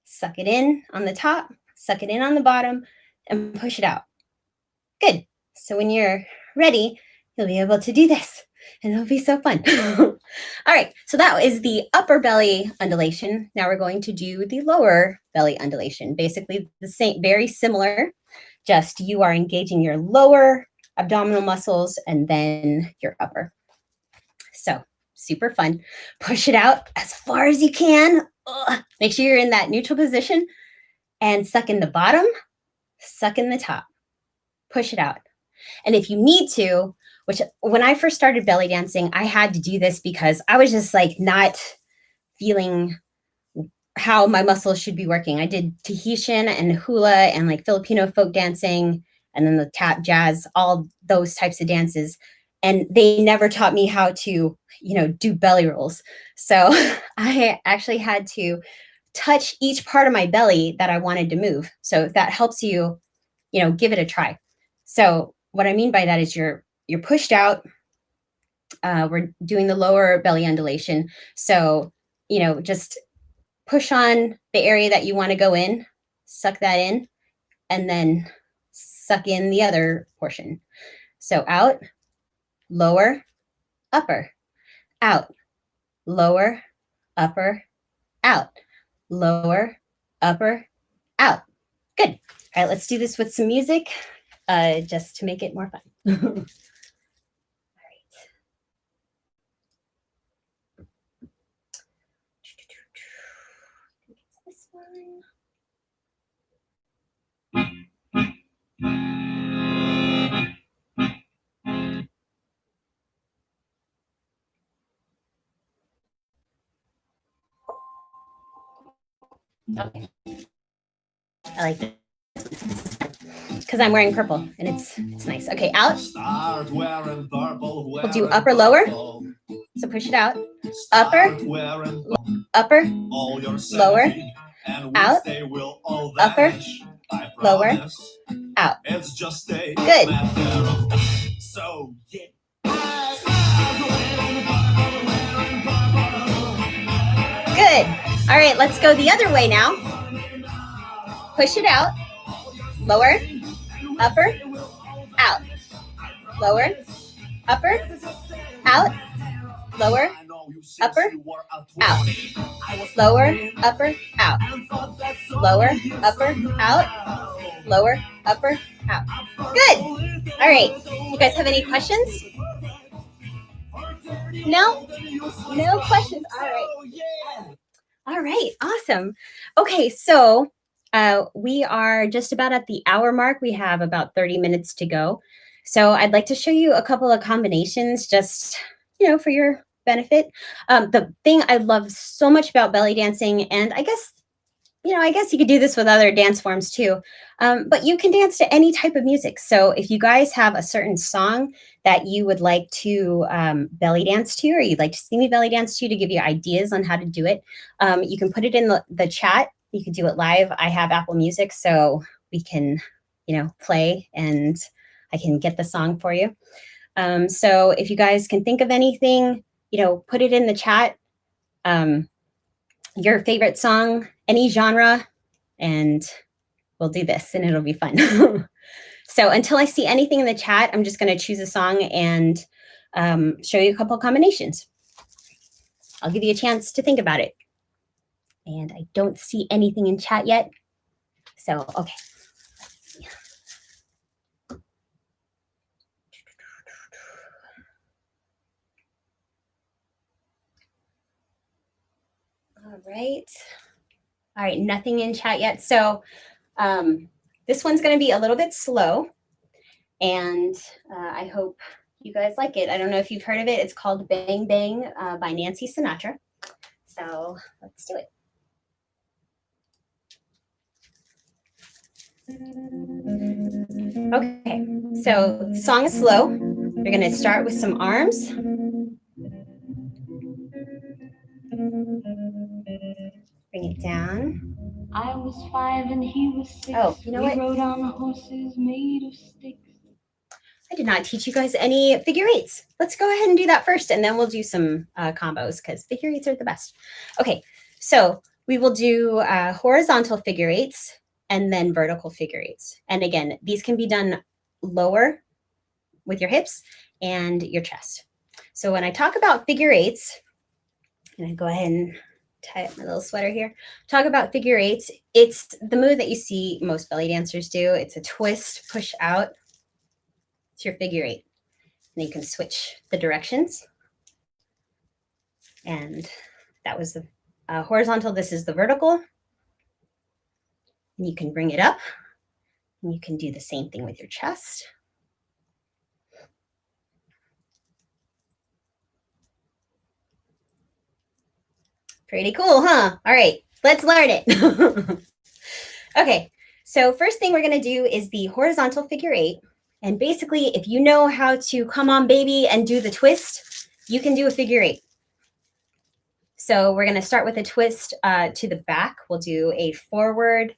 Suck it in on the top, suck it in on the bottom, and push it out. Good. So when you're ready, you'll be able to do this, and it'll be so fun. All right. So that is the upper belly undulation. Now we're going to do the lower belly undulation. Basically the same, very similar, just you are engaging your lower abdominal muscles and then your upper. So super fun. Push it out as far as you can. Make sure you're in that neutral position and suck in the bottom, suck in the top, push it out. And if you need to, which when I first started belly dancing, I had to do this because I was just like not feeling how my muscles should be working. I did Tahitian and hula and like Filipino folk dancing and then the tap, jazz, all those types of dances. And they never taught me how to, do belly rolls. So I actually had to touch each part of my belly that I wanted to move. So if that helps you, give it a try. So what I mean by that is you're pushed out. We're doing the lower belly undulation. So, just push on the area that you want to go in, suck that in, and then suck in the other portion. So out, lower, upper, out, lower, upper, out, lower, upper, out. Good. All right, let's do this with some music just to make it more fun. All right. This one. Okay. I like this because I'm wearing purple and it's nice. Okay, out. We'll do upper, lower. So push it out. Upper, upper, lower, out, upper, lower, out. Good. Good. All right, let's go the other way now. Push it out. Lower, upper, out. lower, upper, out, lower, upper, out, lower, upper, out, lower, upper, out, lower, upper, out. Good. All right. You guys have any questions? No? No questions. All right. All right. Awesome. Okay. So we are just about at the hour mark. We have about 30 minutes to go. So I'd like to show you a couple of combinations just, for your benefit. The thing I love so much about belly dancing, and I guess you could do this with other dance forms too, but you can dance to any type of music. So if you guys have a certain song that you would like to belly dance to, or you'd like to see me belly dance to give you ideas on how to do it, you can put it in the chat. You can do it live. I have Apple Music, so we can, play and I can get the song for you. So if you guys can think of anything, put it in the chat. Your favorite song, any genre, and we'll do this and it'll be fun. So until I see anything in the chat, I'm just going to choose a song and show you a couple combinations. I'll give you a chance to think about it. And I don't see anything in chat yet. So, okay. Let's see. All right. All right, nothing in chat yet. So this one's going to be a little bit slow, and I hope you guys like it. I don't know if you've heard of it. It's called Bang Bang by Nancy Sinatra. So let's do it. Okay, so the song is slow. You're going to start with some arms. Bring it down. I was 5 and he was 6. Oh, you know what? We rode on horses made of sticks. I did not teach you guys any figure eights. Let's go ahead and do that first, and then we'll do some combos because figure eights are the best. Okay, so we will do horizontal figure eights and then vertical figure eights. And again, these can be done lower with your hips and your chest. So when I talk about figure eights, I'm going to go ahead and tie up my little sweater here. Talk about figure eights. It's the move that you see most belly dancers do. It's a twist, push out. It's your figure eight. And you can switch the directions. And that was the horizontal. This is the vertical. And you can bring it up. And you can do the same thing with your chest. Pretty cool, huh? All right, let's learn it. Okay, so first thing we're going to do is the horizontal figure eight. And basically, if you know how to come on baby and do the twist, you can do a figure eight. So we're going to start with a twist to the back. We'll do a forward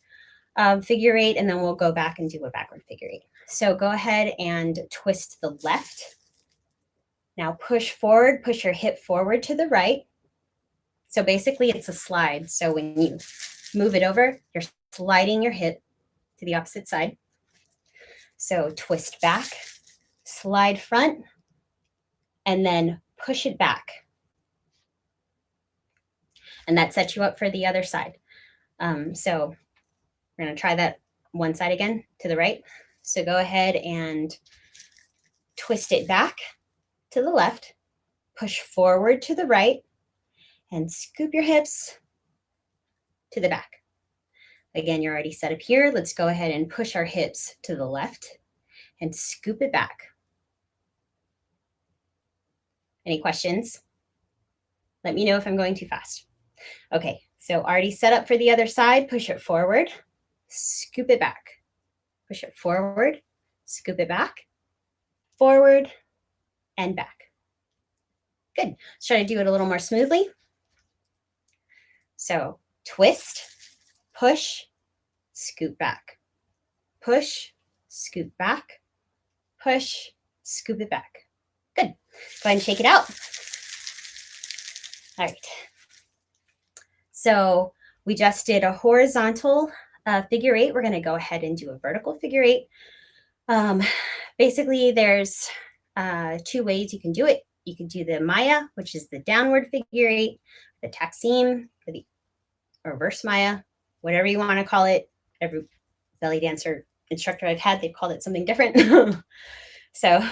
figure eight, and then we'll go back and do a backward figure eight. So go ahead and twist to the left. Now push forward, push your hip forward to the right. So basically it's a slide. So when you move it over, you're sliding your hip to the opposite side. So twist back, slide front, and then push it back. And that sets you up for the other side. So we're going to try that one side again to the right. So go ahead and twist it back to the left, push forward to the right, and scoop your hips to the back. Again, you're already set up here. Let's go ahead and push our hips to the left and scoop it back. Any questions? Let me know if I'm going too fast. Okay, so already set up for the other side. Push it forward, scoop it back. Push it forward, scoop it back, forward, and back. Good. Let's try to do it a little more smoothly. So twist, push, scoop back, push, scoop back, push, scoop it back. Good. Go ahead and shake it out. All right. So we just did a horizontal figure eight. We're going to go ahead and do a vertical figure eight. Basically, there's two ways you can do it. You can do the Maya, which is the downward figure 8, the Taksim, or the reverse Maya, whatever you want to call it. Every belly dancer instructor I've had, they've called it something different. So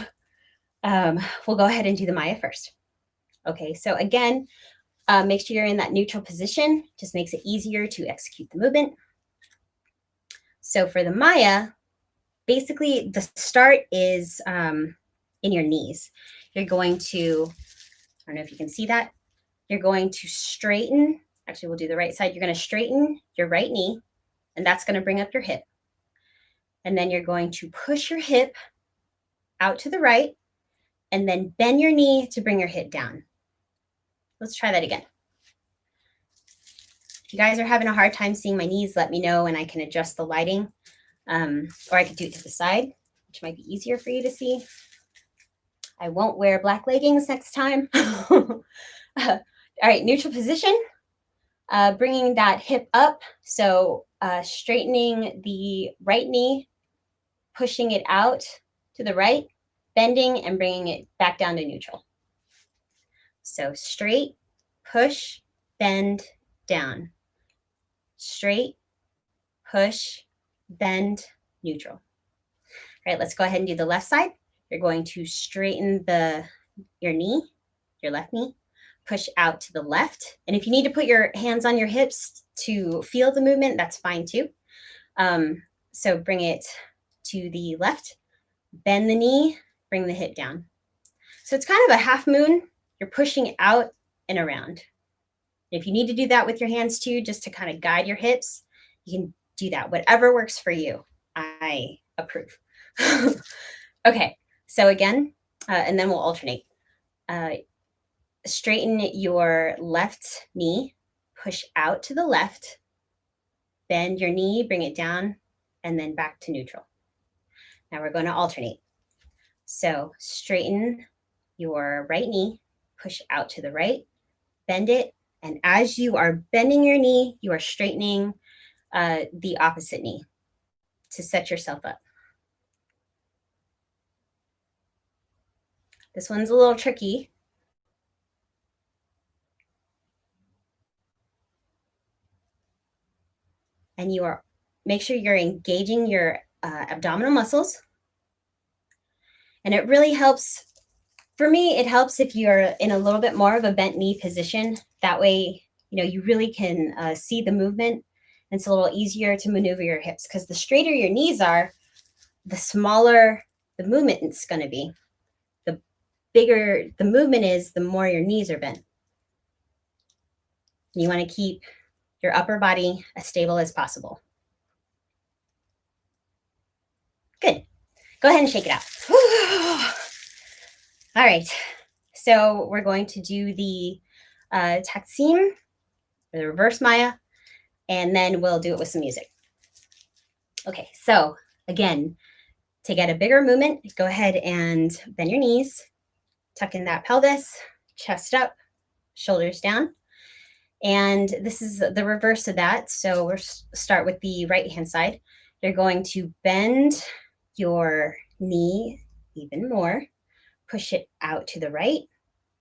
we'll go ahead and do the Maya first. Okay, so again, make sure you're in that neutral position. Just makes it easier to execute the movement. So for the Maya, basically the start is in your knees. You're going to, I don't know if you can see that, you're going to straighten, actually we'll do the right side, you're going to straighten your right knee, and that's going to bring up your hip. And then you're going to push your hip out to the right, and then bend your knee to bring your hip down. Let's try that again. If you guys are having a hard time seeing my knees, let me know and I can adjust the lighting. Or I could do it to the side, which might be easier for you to see. I won't wear black leggings next time. All right, neutral position. Bringing that hip up. So straightening the right knee, pushing it out to the right, bending and bringing it back down to neutral. So straight, push, bend, down. Straight, push, bend, neutral. All right, let's go ahead and do the left side. You're going to straighten your knee, your left knee, push out to the left. And if you need to put your hands on your hips to feel the movement, that's fine too. So bring it to the left, bend the knee, bring the hip down. So it's kind of a half moon. You're pushing out and around. If you need to do that with your hands too, just to kind of guide your hips, you can do that. Whatever works for you, I approve. Okay, so again, and then we'll alternate. Straighten your left knee, push out to the left, bend your knee, bring it down, and then back to neutral. Now we're going to alternate. So straighten your right knee, push out to the right, bend it, and as you are bending your knee, you are straightening the opposite knee to set yourself up. This one's a little tricky. And make sure you're engaging your abdominal muscles. And it really helps. For me, it helps if you're in a little bit more of a bent knee position. That way, you really can see the movement. And it's a little easier to maneuver your hips, because the straighter your knees are, the smaller the movement is going to be. The bigger the movement is, the more your knees are bent. You want to keep your upper body as stable as possible. Good. Go ahead and shake it out. All right. So we're going to do the Taksim, or the reverse Maya, and then we'll do it with some music. Okay. So again, to get a bigger movement, go ahead and bend your knees, tuck in that pelvis, chest up, shoulders down. And this is the reverse of that. So we'll start with the right-hand side. You're going to bend your knee even more, push it out to the right,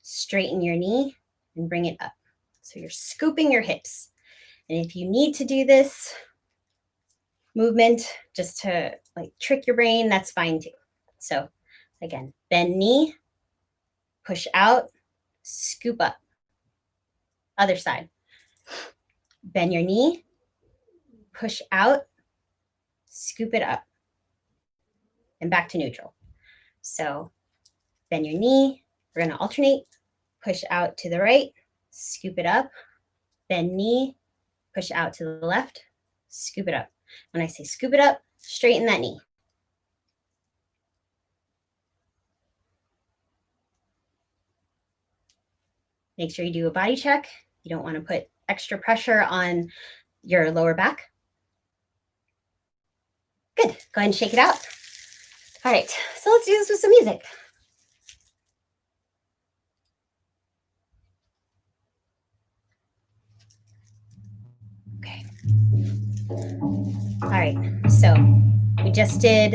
straighten your knee, and bring it up. So you're scooping your hips. And if you need to do this movement just to trick your brain, that's fine too. So again, bend knee, push out, scoop up. Other side. Bend your knee, push out, scoop it up, and back to neutral. So bend your knee. We're going to alternate. Push out to the right, scoop it up, bend knee, push out to the left, scoop it up. When I say scoop it up, straighten that knee. Make sure you do a body check. You don't want to put extra pressure on your lower back. Good. Go ahead and shake it out. All right. So let's do this with some music. Okay. All right. So we just did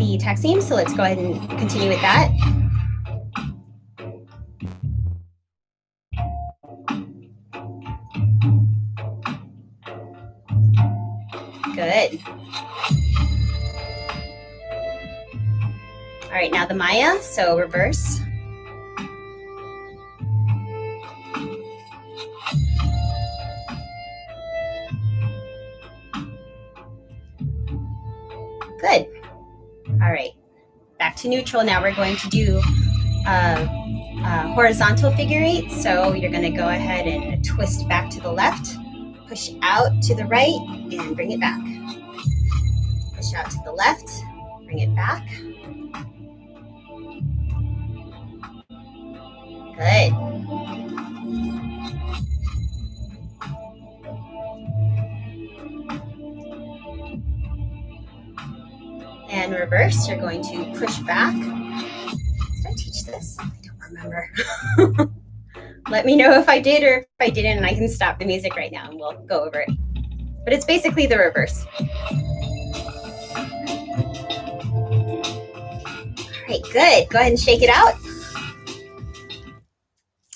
the Taksim, so let's go ahead and continue with that. Good. All right, now the Maya, so reverse. Good. All right, back to neutral. Now we're going to do horizontal figure eight. So you're going to go ahead and twist back to the left, push out to the right, and bring it back. Push out to the left, bring it back. Good. And reverse, you're going to push back. Did I teach this? I don't remember. Let me know if I did or if I didn't, and I can stop the music right now and we'll go over it. But it's basically the reverse. All right, good. Go ahead and shake it out.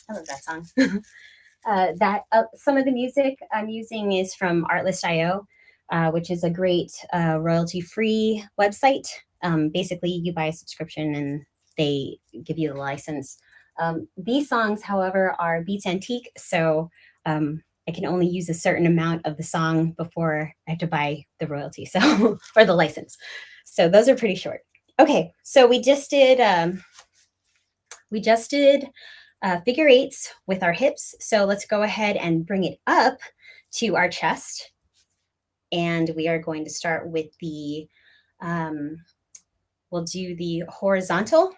I love that song. Some of the music I'm using is from Artlist.io, which is a great royalty-free website. Basically, you buy a subscription and they give you the license. These songs, however, are Beats Antique, so I can only use a certain amount of the song before I have to buy the royalty, so or the license. So those are pretty short. Okay, so we just did figure eights with our hips. So let's go ahead and bring it up to our chest. And we are going to start with the, we'll do the horizontal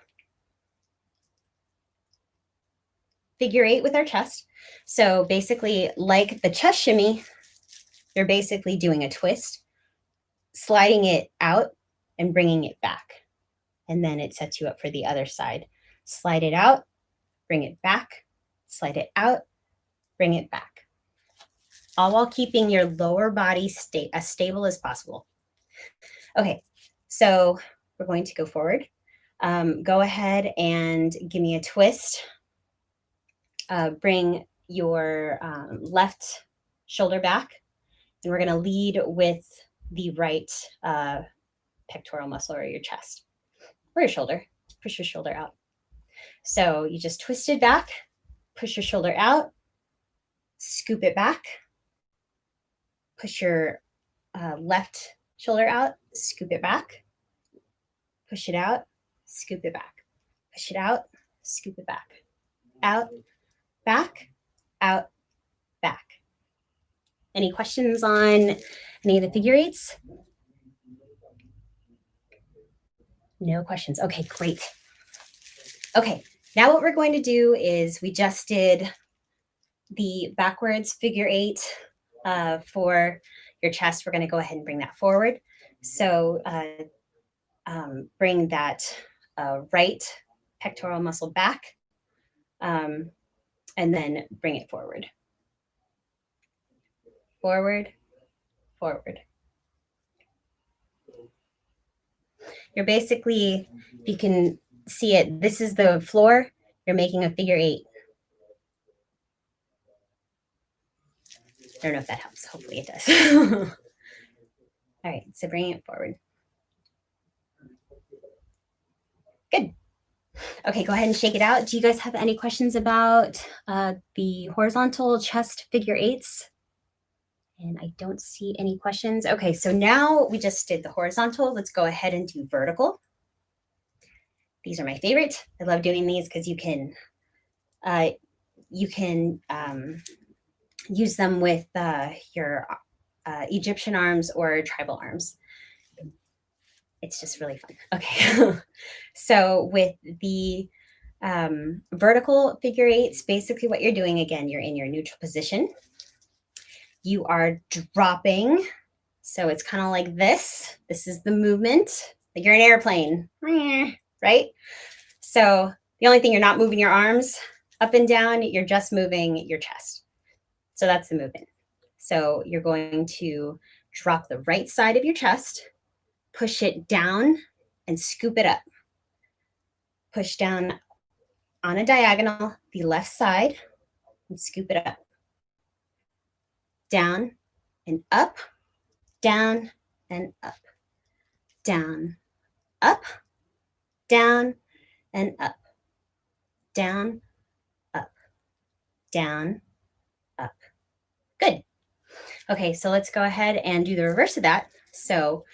figure eight with our chest. So basically, like the chest shimmy, you're basically doing a twist, sliding it out and bringing it back. And then it sets you up for the other side. Slide it out, bring it back, slide it out, bring it back. All while keeping your lower body as stable as possible. Okay, so we're going to go forward. Go ahead and give me a twist. Bring your left shoulder back, and we're going to lead with the right pectoral muscle or your chest or your shoulder. Push your shoulder out. So you just twist it back, push your shoulder out, scoop it back, push your left shoulder out, scoop it back, push it out, scoop it back, push it out, scoop it back, out, back, out, back. Any questions on any of the figure eights? No questions. Okay, great. Okay, now what we're going to do is we just did the backwards figure eight for your chest. We're going to go ahead and bring that forward. So bring that right pectoral muscle back and then bring it forward. Forward, forward. You're basically, you can see it, this is the floor, you're making a figure eight. I don't know if that helps. Hopefully it does. All right, so bring it forward. Good. Okay, go ahead and shake it out. Do you guys have any questions about the horizontal chest figure eights? And I don't see any questions. Okay, so now we just did the horizontal. Let's go ahead and do vertical. These are my favorite. I love doing these because you can use them with your Egyptian arms or tribal arms. It's just really fun. Okay, so with the vertical figure eights, basically what you're doing, again, you're in your neutral position. You are dropping. So it's kind of like this. This is the movement, like you're an airplane, right? So the only thing, you're not moving your arms up and down, you're just moving your chest. So that's the movement. So you're going to drop the right side of your chest, push it down and scoop it up. Push down on a diagonal, the left side, and scoop it up. Down and up, down and up, down, up, down and up, down, up, down, up. Good. Okay, so let's go ahead and do the reverse of that. So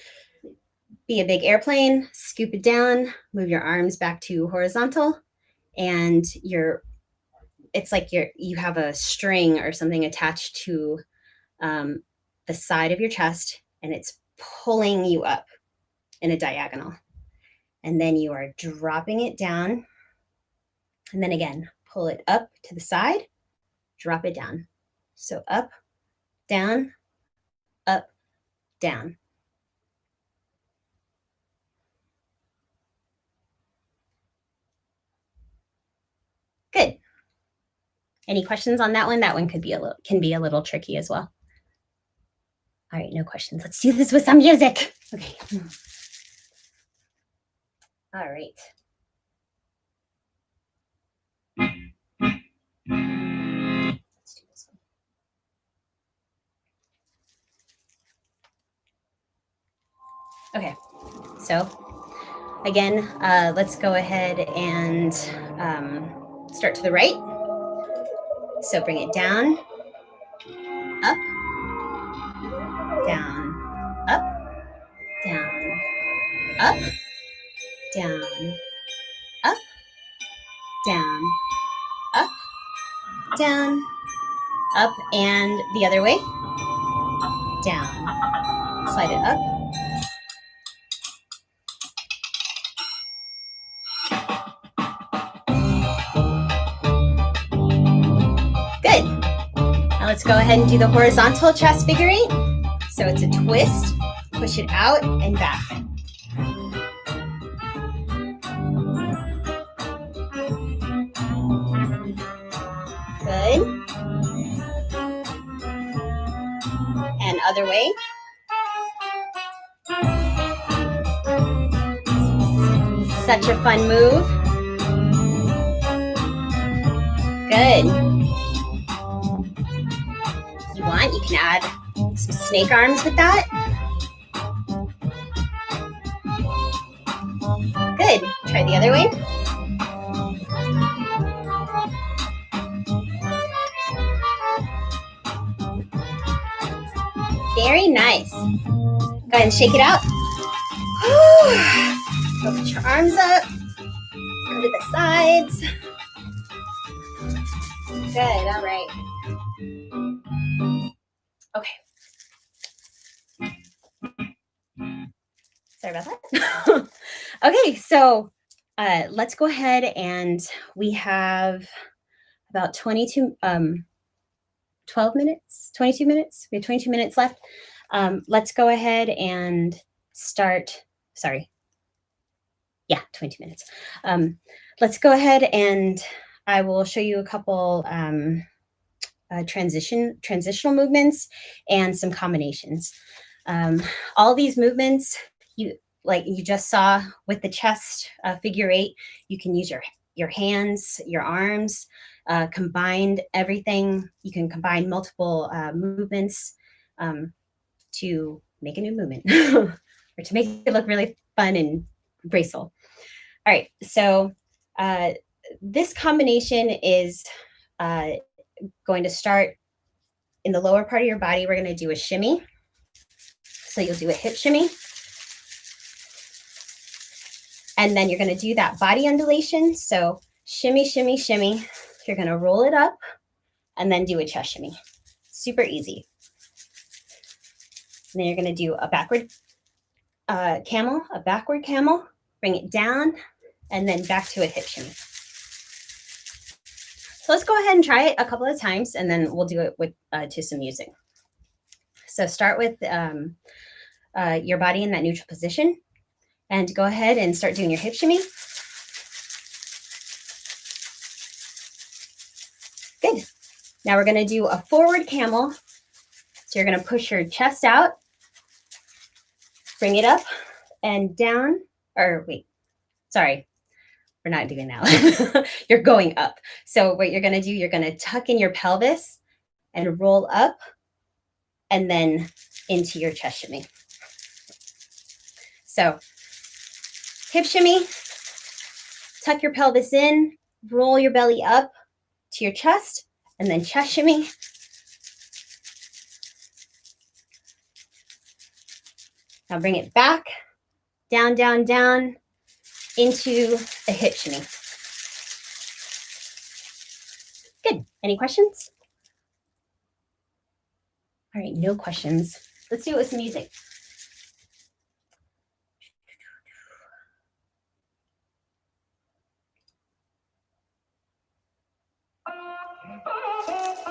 be a big airplane, scoop it down, move your arms back to horizontal, and it's like you have a string or something attached to the side of your chest, and it's pulling you up in a diagonal. And then you are dropping it down. And then again, pull it up to the side, drop it down. So up, down, down. Good. Any questions on that one? That one can be a little tricky as well. All right, no questions. Let's do this with some music. Okay. All right. Let's do this one. Okay, so again, let's go ahead and start to the right. So bring it down, up, down, up, down, up, down, up, down, up, down, up, and the other way, down. Slide it up. Good. Now let's go ahead and do the horizontal chest figure eight. So it's a twist, push it out and back. Good. And other way. Such a fun move. Good. If you want, you can add some snake arms with that. Good. Try the other way. Very nice. Go ahead and shake it out. Put your arms up. Go to the sides. Good. All right. Okay. Sorry about that. Okay, so let's go ahead and we have about 22 minutes. We have 22 minutes left. Let's go ahead and start. Sorry. Yeah, 22 minutes. Let's go ahead and I will show you a couple transitional movements and some combinations. All these movements, like you just saw with the chest figure eight, you can use your hands, your arms, combined everything. You can combine multiple movements to make a new movement or to make it look really fun and graceful. All right, so this combination is going to start in the lower part of your body. We're going to do a shimmy. So you'll do a hip shimmy. And then you're going to do that body undulation. So shimmy, shimmy, shimmy. You're going to roll it up and then do a chest shimmy. Super easy. And then you're going to do a backward camel, bring it down, and then back to a hip shimmy. So let's go ahead and try it a couple of times, and then we'll do it with to some music. So start with your body in that neutral position, and go ahead and start doing your hip shimmy. Good. Now we're going to do a forward camel. So you're going to push your chest out, bring it up and down, or wait, sorry, we're not doing that. You're going up. So what you're going to do, you're going to tuck in your pelvis and roll up and then into your chest shimmy. So hip shimmy, tuck your pelvis in, roll your belly up to your chest, and then chest shimmy. Now bring it back, down, down, down, into a hip shimmy. Good. Any questions? All right, no questions. Let's do it with some music.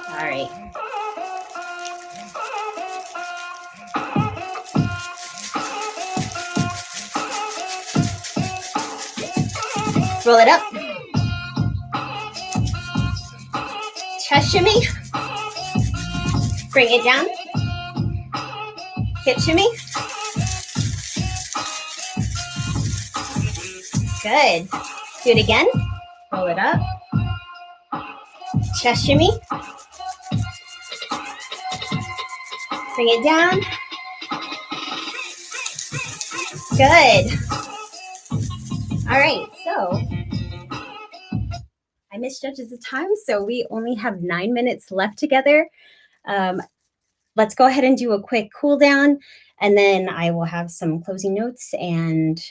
All right. Roll it up. Chest shimmy. Bring it down. Hip shimmy. Good. Do it again. Roll it up. Chest shimmy. Bring it down. Good. All right, so I misjudged the time, so we only have 9 minutes left together. Let's go ahead and do a quick cool down, and then I will have some closing notes and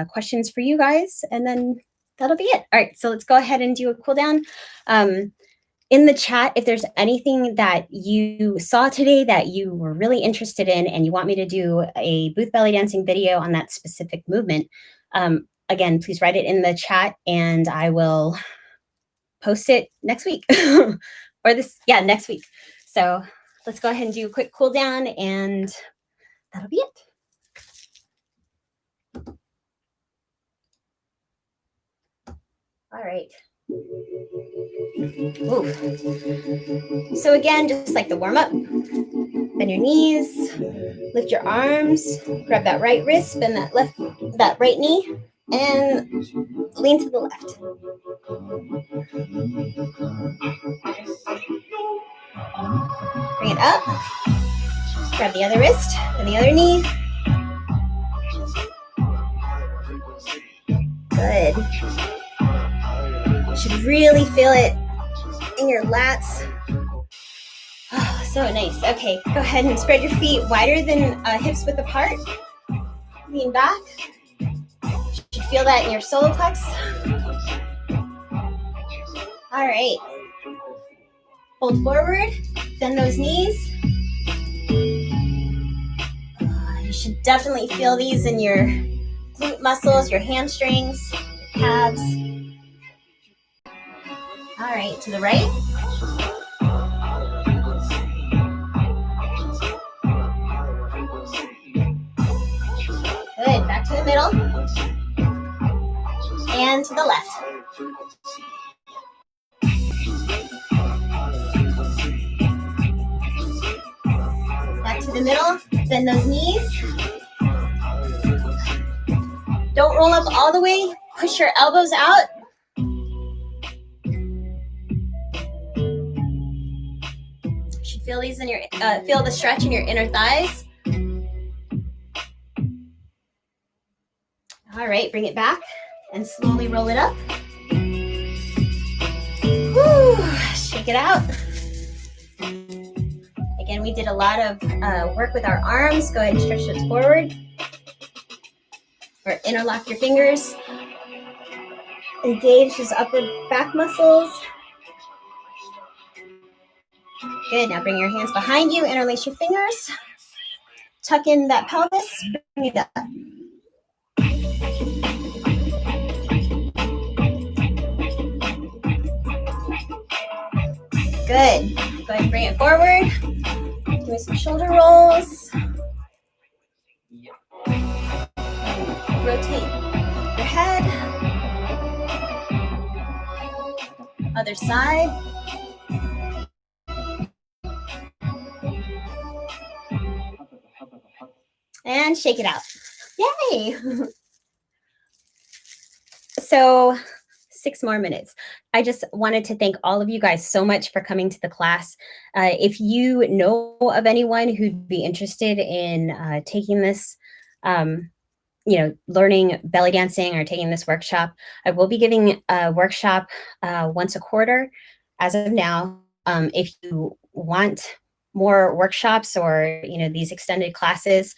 questions for you guys, and then that'll be it. All right, so let's go ahead and do a cool down. In the chat, if there's anything that you saw today that you were really interested in and you want me to do a booth belly dancing video on that specific movement, again, please write it in the chat and I will post it next week or next week. So let's go ahead and do a quick cool down and that'll be it. All right. Ooh. So again, just like the warm up, bend your knees, lift your arms, grab that right wrist, bend that right knee, and lean to the left. Bring it up, grab the other wrist and the other knee. Good. You should really feel it in your lats. Oh, so nice. Okay, go ahead and spread your feet wider than hips width apart. Lean back. You should feel that in your solar plex. All right. Hold forward, bend those knees. You should definitely feel these in your glute muscles, your hamstrings, your calves. All right, to the right. Good, back to the middle. And to the left. Back to the middle, bend those knees. Don't roll up all the way, push your elbows out. You should feel these in your, feel the stretch in your inner thighs. All right, bring it back and slowly roll it up. Woo, shake it out. Again, we did a lot of work with our arms. Go ahead and stretch those forward. Or interlock your fingers. Engage those upper back muscles. Good, now bring your hands behind you, interlace your fingers. Tuck in that pelvis, bring it up. Good, go ahead and bring it forward. Doing some shoulder rolls. Rotate your head. Other side. And shake it out. Yay! So 6 more minutes. I just wanted to thank all of you guys so much for coming to the class. If you know of anyone who'd be interested in taking this, learning belly dancing or taking this workshop, I will be giving a workshop once a quarter as of now. If you want more workshops or these extended classes,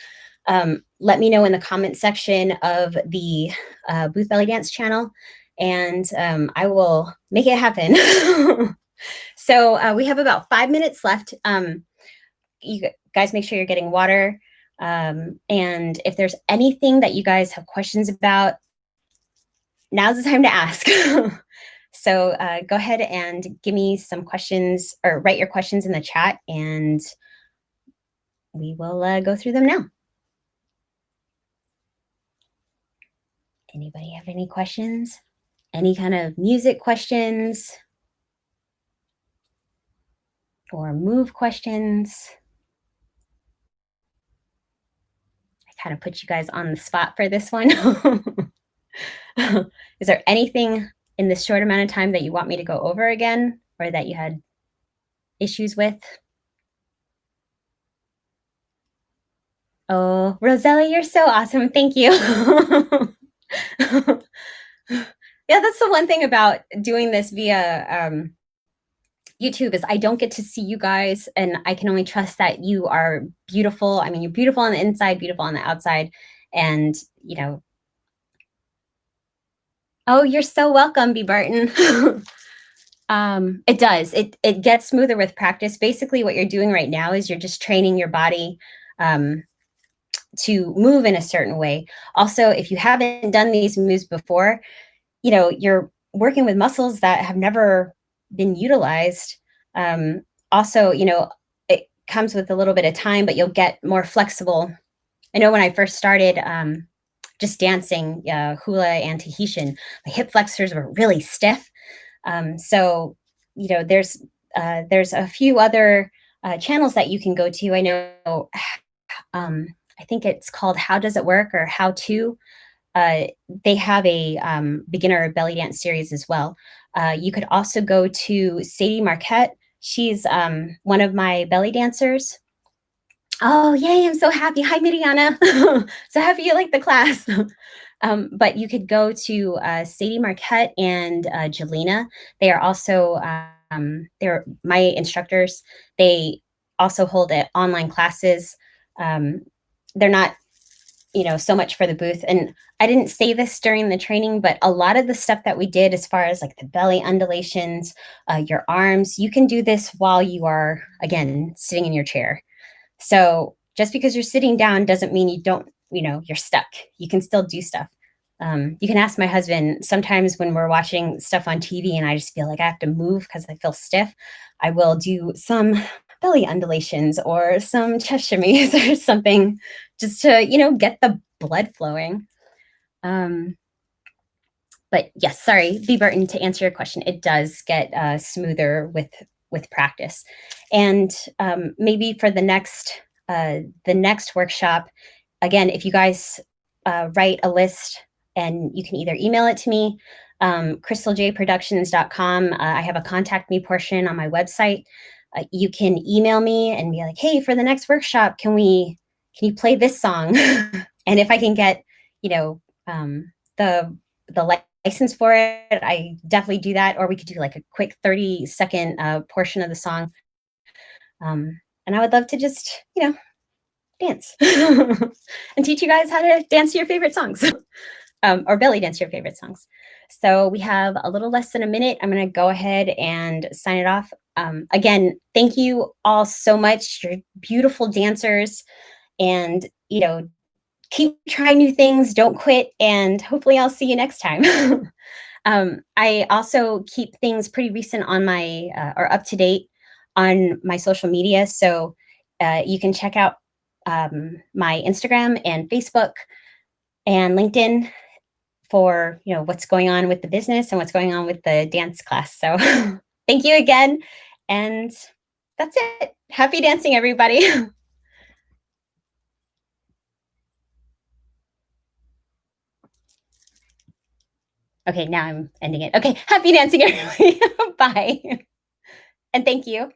let me know in the comment section of the Booth Belly Dance channel, and I will make it happen. So we have about 5 minutes left. You guys make sure you're getting water. And if there's anything that you guys have questions about, now's the time to ask. So go ahead and give me some questions or write your questions in the chat, and we will go through them now. Anybody have any questions? Any kind of music questions or move questions? I kind of put you guys on the spot for this one. Is there anything in this short amount of time that you want me to go over again, or that you had issues with? Oh, Rosella, you're so awesome. Thank you. Yeah, that's the one thing about doing this via YouTube is I don't get to see you guys, and I can only trust that you are beautiful. I mean, you're beautiful on the inside, beautiful on the outside, and oh, you're so welcome, B. Barton. It does. It gets smoother with practice. Basically, what you're doing right now is you're just training your body to move in a certain way. Also, if you haven't done these moves before, you're working with muscles that have never been utilized. Also, it comes with a little bit of time, but you'll get more flexible. I know when I first started just dancing hula and Tahitian, my hip flexors were really stiff. So, there's a few other channels that you can go to. I know, I think it's called How Does It Work or How To. They have a beginner belly dance series as well. You could also go to Sadie Marquette. She's one of my belly dancers. Oh, yay, I'm so happy. Hi, Miriana. So happy you like the class. But you could go to Sadie Marquette and Jelena. They are also, they're my instructors. They also hold online classes. They're not, so much for the booth. And I didn't say this during the training, but a lot of the stuff that we did as far as like the belly undulations, your arms, you can do this while you are, again, sitting in your chair. So just because you're sitting down doesn't mean you don't, you're stuck. You can still do stuff. You can ask my husband. Sometimes when we're watching stuff on TV and I just feel like I have to move because I feel stiff, I will do some belly undulations or some chest shimmies or something just to, get the blood flowing. But yes, sorry, B. Burton, to answer your question, it does get smoother with practice. And maybe for the next workshop, again, if you guys write a list, and you can either email it to me, crystaljproductions.com. I have a contact me portion on my website. You can email me and be like, hey, for the next workshop, can you play this song? And if I can get, the license for it, I definitely do that. Or we could do like a quick 30-second portion of the song. And I would love to just, dance and teach you guys how to dance to your favorite songs. Or belly dance your favorite songs. So we have a little less than a minute. I'm going to go ahead and sign it off. Again, thank you all so much. You're beautiful dancers, and keep trying new things. Don't quit, and hopefully I'll see you next time. I also keep things pretty recent on my or up to date on my social media, so you can check out my Instagram and Facebook and LinkedIn for what's going on with the business and what's going on with the dance class. So thank you again, and that's it. Happy dancing, everybody. Okay, now I'm ending it. Okay, happy dancing, everybody. Bye. And thank you.